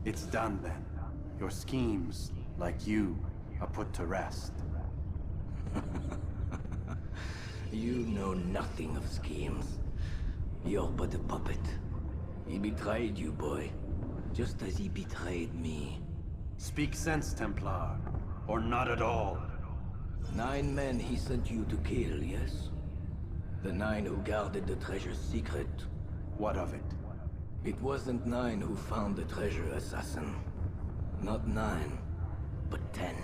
It's done then. Your schemes, like you, are put to rest. You know nothing of schemes. You're but a puppet. He betrayed you, boy. Just as he betrayed me. Speak sense, Templar. Or not at all. 9 men he sent you to kill, yes? The 9 who guarded the treasure's secret. What of it? It wasn't 9 who found the treasure, assassin. Not 9, but 10.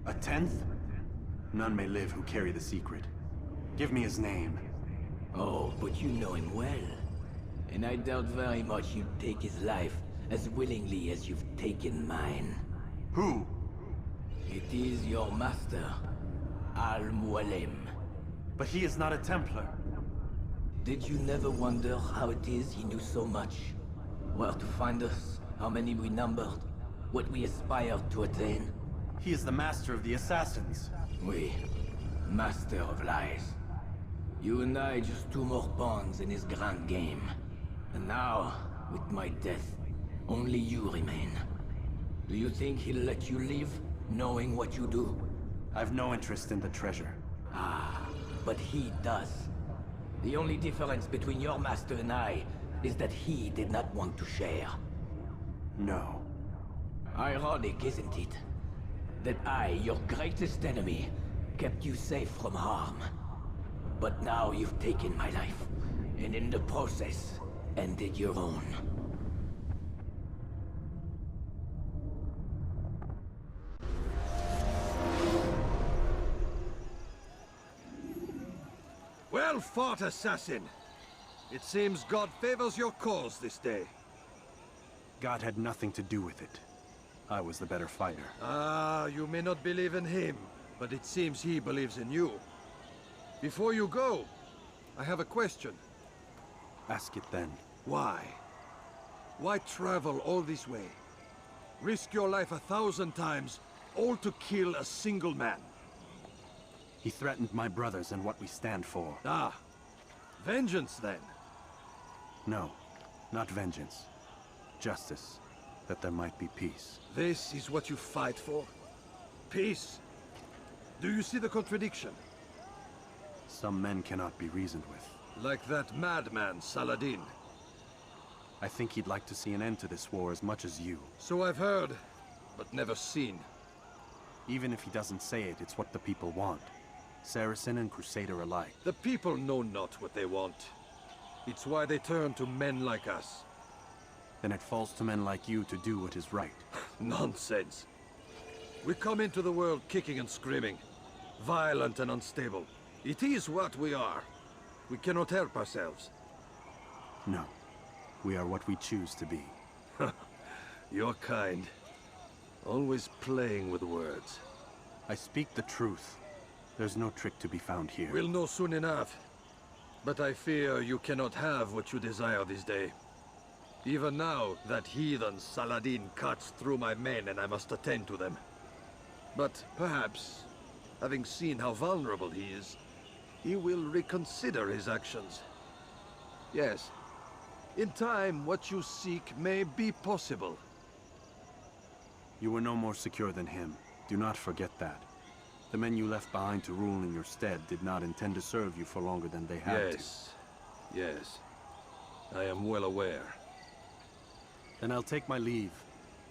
A 10th? None may live who carry the secret. Give me his name. Oh, but you know him well. And I doubt very much you'd take his life as willingly as you've taken mine. Who? It is your master, Al-Mualim. But he is not a Templar. Did you never wonder how it is he knew so much? Where to find us, how many we numbered, what we aspired to attain? He is the master of the assassins. Oui. Master of lies. You and I just two more pawns in his grand game. And now, with my death, only you remain. Do you think he'll let you live, knowing what you do? I've no interest in the treasure. Ah, but he does. The only difference between your master and I is that he did not want to share. No. Ironic, isn't it? That I, your greatest enemy, kept you safe from harm. But now you've taken my life, and in the process, ended your own. Well fought, assassin. It seems God favors your cause this day. God had nothing to do with it. I was the better fighter. Ah, you may not believe in him, but it seems he believes in you. Before you go, I have a question. Ask it then. Why? Why travel all this way? Risk your life 1,000 times, all to kill a single man? He threatened my brothers and what we stand for. Ah, vengeance then? No, not vengeance. Justice, that there might be peace. This is what you fight for? Peace? Do you see the contradiction? Some men cannot be reasoned with. Like that madman, Saladin. I think he'd like to see an end to this war as much as you. So I've heard, but never seen. Even if he doesn't say it, it's what the people want. Saracen and Crusader alike. The people know not what they want. It's why they turn to men like us. Then it falls to men like you to do what is right. Nonsense. We come into the world kicking and screaming, violent and unstable. It is what we are. We cannot help ourselves. No. We are what we choose to be. You're kind. Always playing with words. I speak the truth. There's no trick to be found here. We'll know soon enough. But I fear you cannot have what you desire this day. Even now, that heathen Saladin cuts through my men and I must attend to them. But perhaps, having seen how vulnerable he is, he will reconsider his actions. Yes, in time, what you seek may be possible. You were no more secure than him. Do not forget that. The men you left behind to rule in your stead did not intend to serve you for longer than they had to. Yes. I am well aware. Then I'll take my leave.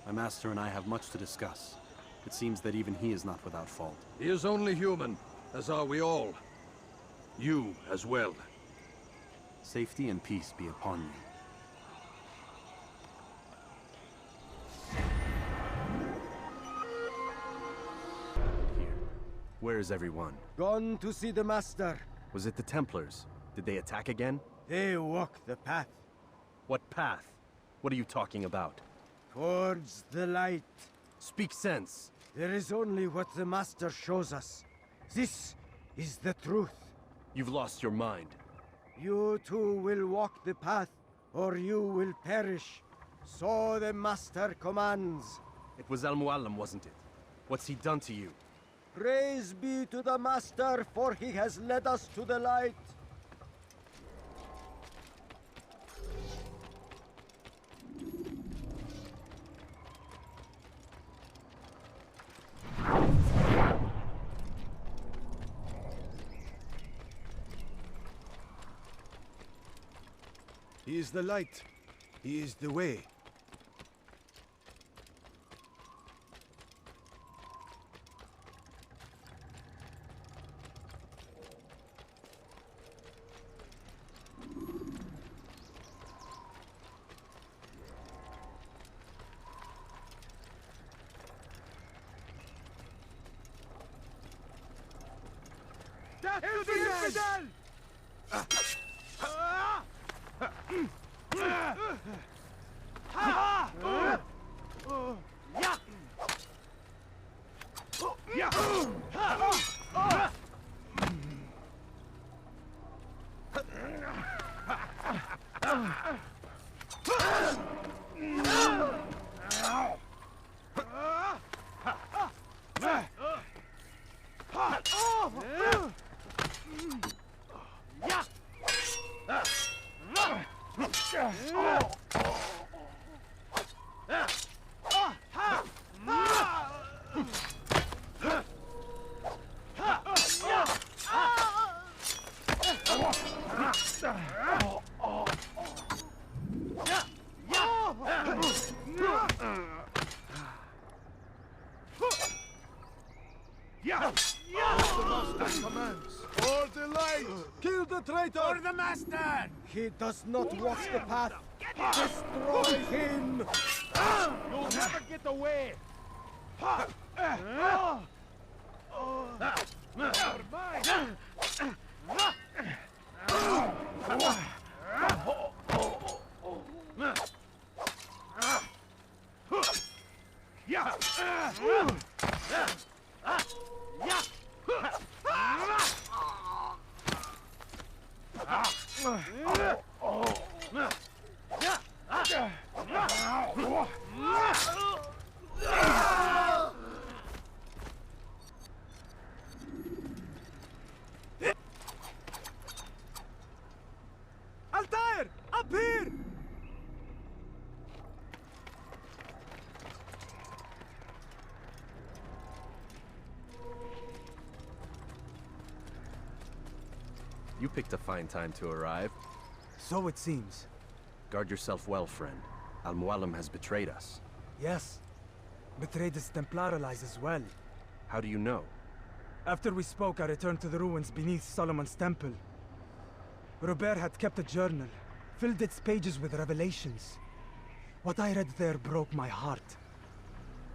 My master and I have much to discuss. It seems that even he is not without fault. He is only human, as are we all. You as well. Safety and peace be upon you. Where is everyone? Gone to see the Master. Was it the Templars? Did they attack again? They walk the path. What path? What are you talking about? Towards the light. Speak sense. There is only what the Master shows us. This is the truth. You've lost your mind. You too will walk the path, or you will perish. So the Master commands. It was Al-Mualim, wasn't it? What's he done to you? Praise be to the Master, for he has led us to the light. He is the light. He is the way. the traitor! For the master! He does not walk the path. Destroy him! You'll never get away! Altaïr! Up here! You picked a fine time to arrive. So it seems. Guard yourself well, friend. Al-Mualim has betrayed us. Yes. Betrayed his Templar allies as well. How do you know? After we spoke, I returned to the ruins beneath Solomon's temple. Robert had kept a journal, filled its pages with revelations. What I read there broke my heart.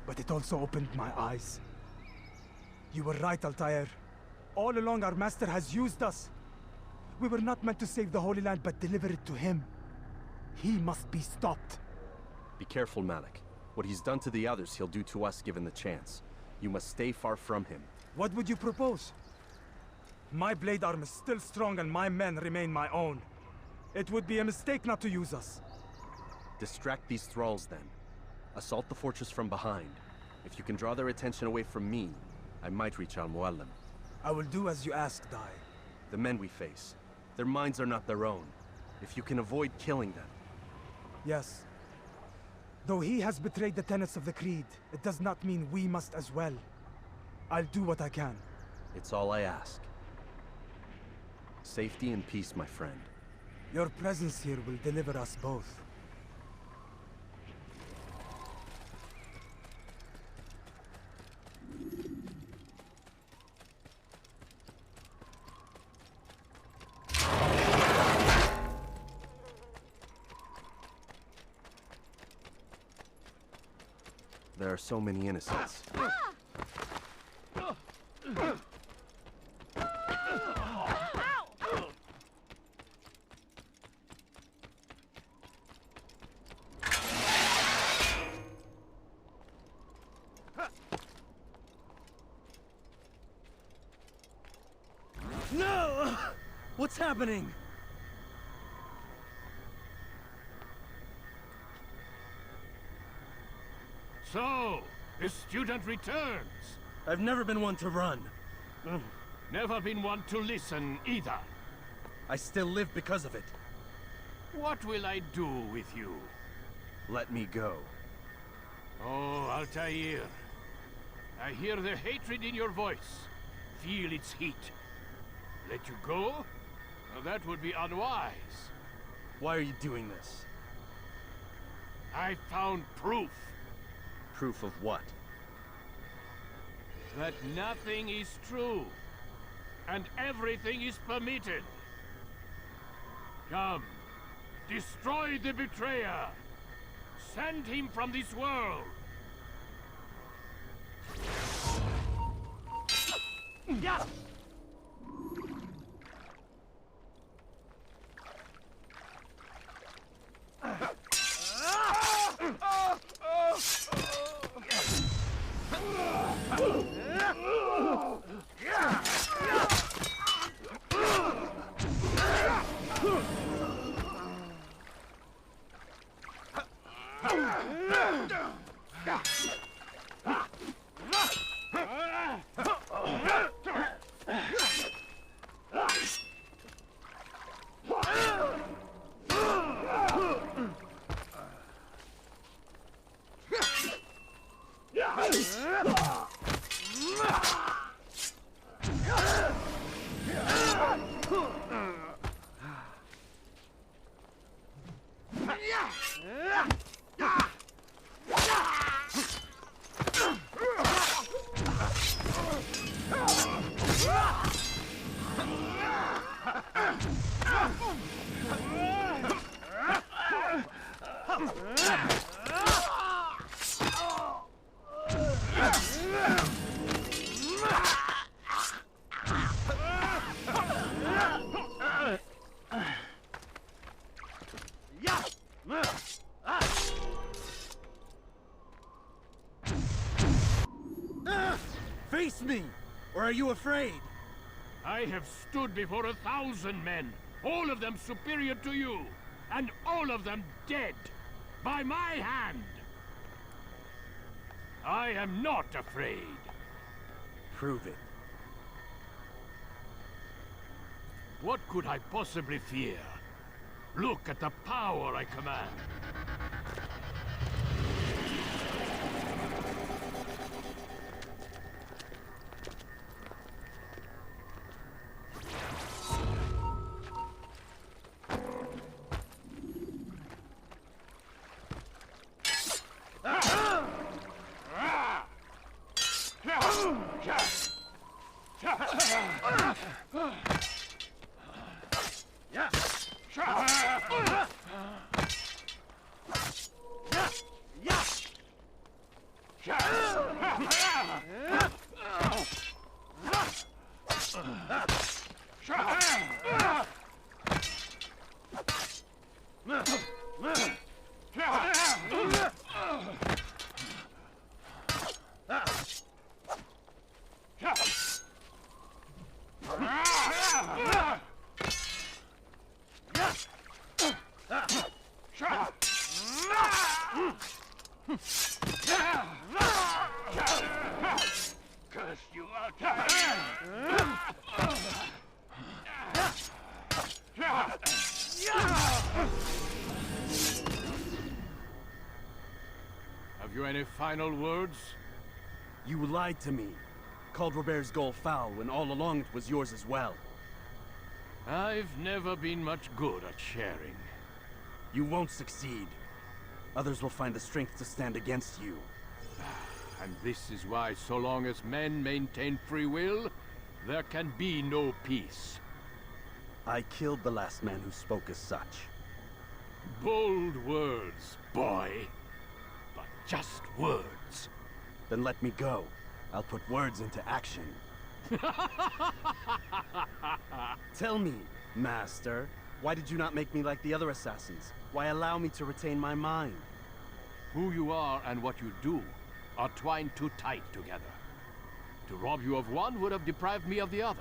But it also opened my eyes. You were right, Altaïr. All along our master has used us. We were not meant to save the Holy Land, but deliver it to him. He must be stopped. Be careful, Malik. What he's done to the others, he'll do to us given the chance. You must stay far from him. What would you propose? My blade arm is still strong and my men remain my own. It would be a mistake not to use us. Distract these thralls, then. Assault the fortress from behind. If you can draw their attention away from me, I might reach Al-Mualim. I will do as you ask, Dai. The men we face, their minds are not their own. If you can avoid killing them. Yes. Though he has betrayed the tenets of the Creed, it does not mean we must as well. I'll do what I can. It's all I ask. Safety and peace, my friend. Your presence here will deliver us both. There are so many innocents. No! What's happening? So, the student returns. I've never been one to run. Never been one to listen either. I still live because of it. What will I do with you? Let me go. Oh, Altaïr. I hear the hatred in your voice. Feel its heat. Let you go? Well, that would be unwise. Why are you doing this? I found proof. Proof of what? That nothing is true. And everything is permitted. Come. Destroy the betrayer. Send him from this world. Yeah. Face me! Or are you afraid? I have stood before 1,000 men, all of them superior to you, and all of them dead, by my hand. I am not afraid. Prove it. What could I possibly fear? Look at the power I command. Have you any final words? You lied to me. Called Robert's goal foul when all along it was yours as well. I've never been much good at sharing. You won't succeed. Others will find the strength to stand against you. And this is why, so long as men maintain free will, there can be no peace. I killed the last man who spoke as such. Bold words, boy. But just words. Then let me go. I'll put words into action. Tell me, Master, why did you not make me like the other assassins? Why allow me to retain my mind? Who you are and what you do are twined too tight together. To rob you of one would have deprived me of the other.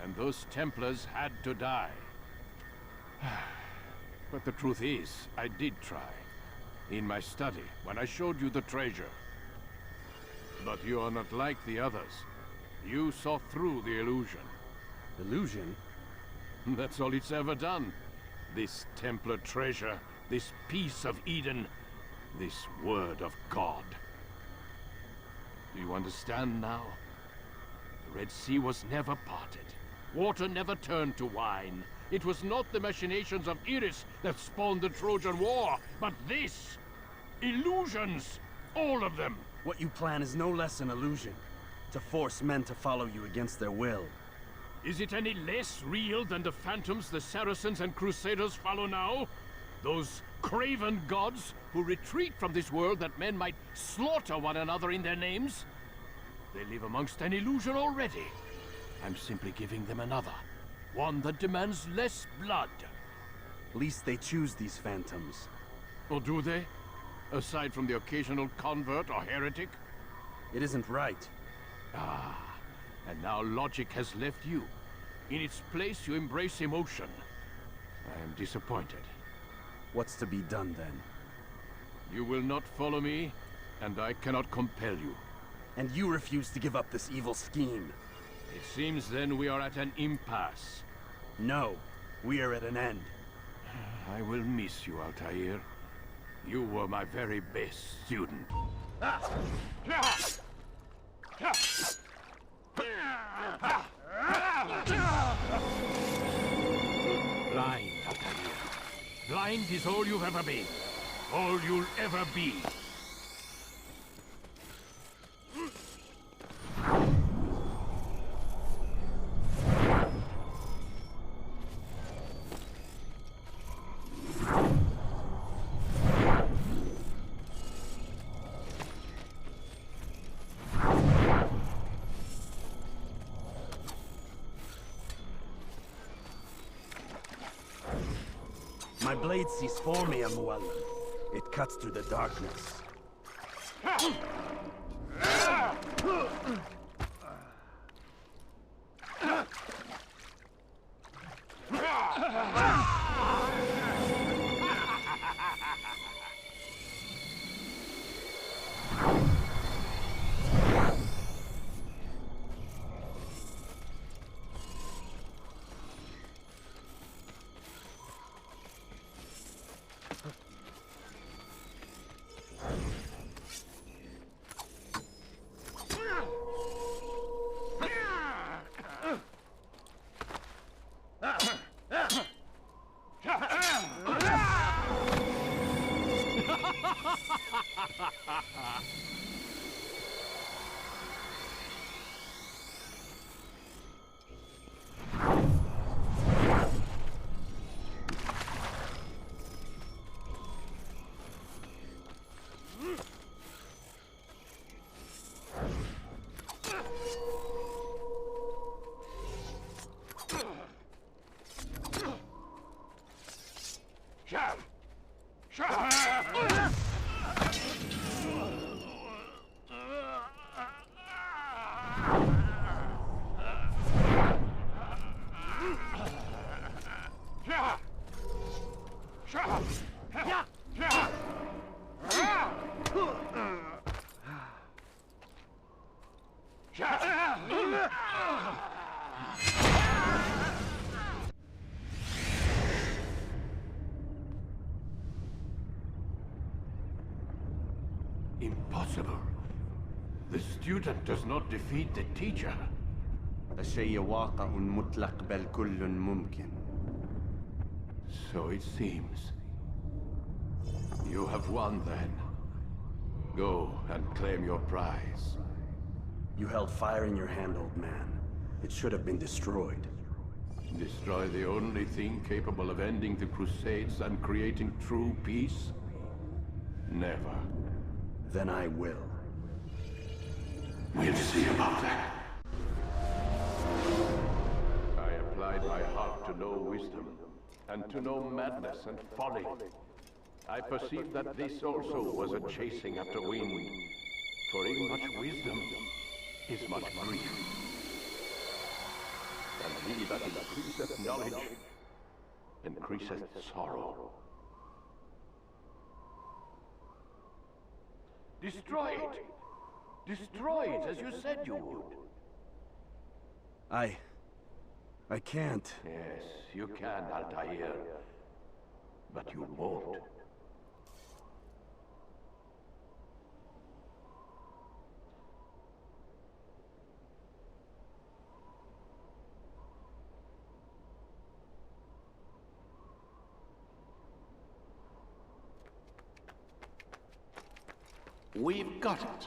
And those Templars had to die. But the truth is, I did try. In my study, when I showed you the treasure. But you are not like the others. You saw through the illusion. Illusion? That's all it's ever done. This Templar treasure, this piece of Eden, this word of God. Do you understand now? The Red Sea was never parted. Water never turned to wine. It was not the machinations of Iris that spawned the Trojan War, but this! Illusions! All of them! What you plan is no less an illusion. To force men to follow you against their will. Is it any less real than the phantoms the Saracens and Crusaders follow now? Those craven gods who retreat from this world that men might slaughter one another in their names? They live amongst an illusion already. I'm simply giving them another. One that demands less blood. At least they choose these phantoms. Or do they? Aside from the occasional convert or heretic? It isn't right. Ah, and now logic has left you. In its place, you embrace emotion. I am disappointed. What's to be done, then? You will not follow me, and I cannot compel you. And you refuse to give up this evil scheme. It seems then we are at an impasse. No, we are at an end. I will miss you, Altaïr. You were my very best student. Blind, Altaïr. Blind is all you've ever been. All you'll ever be. My blade sees for me, Muallim. It cuts through the darkness. Impossible. The student does not defeat the teacher. الشيء واقع مطلق بل كل ممكن. So it seems. You have won then. Go and claim your prize. You held fire in your hand, old man. It should have been destroyed. Destroy the only thing capable of ending the Crusades and creating true peace? Never. Then I will. We'll see about that. I applied my heart to know wisdom, and to know madness and folly. I perceived that this also was a chasing after wind. For in much wisdom is much grief. And he that increaseth knowledge increaseth sorrow. Destroy it! Destroy it as you said you would. I can't. Yes, you can, Altaïr. But you won't. We've got it.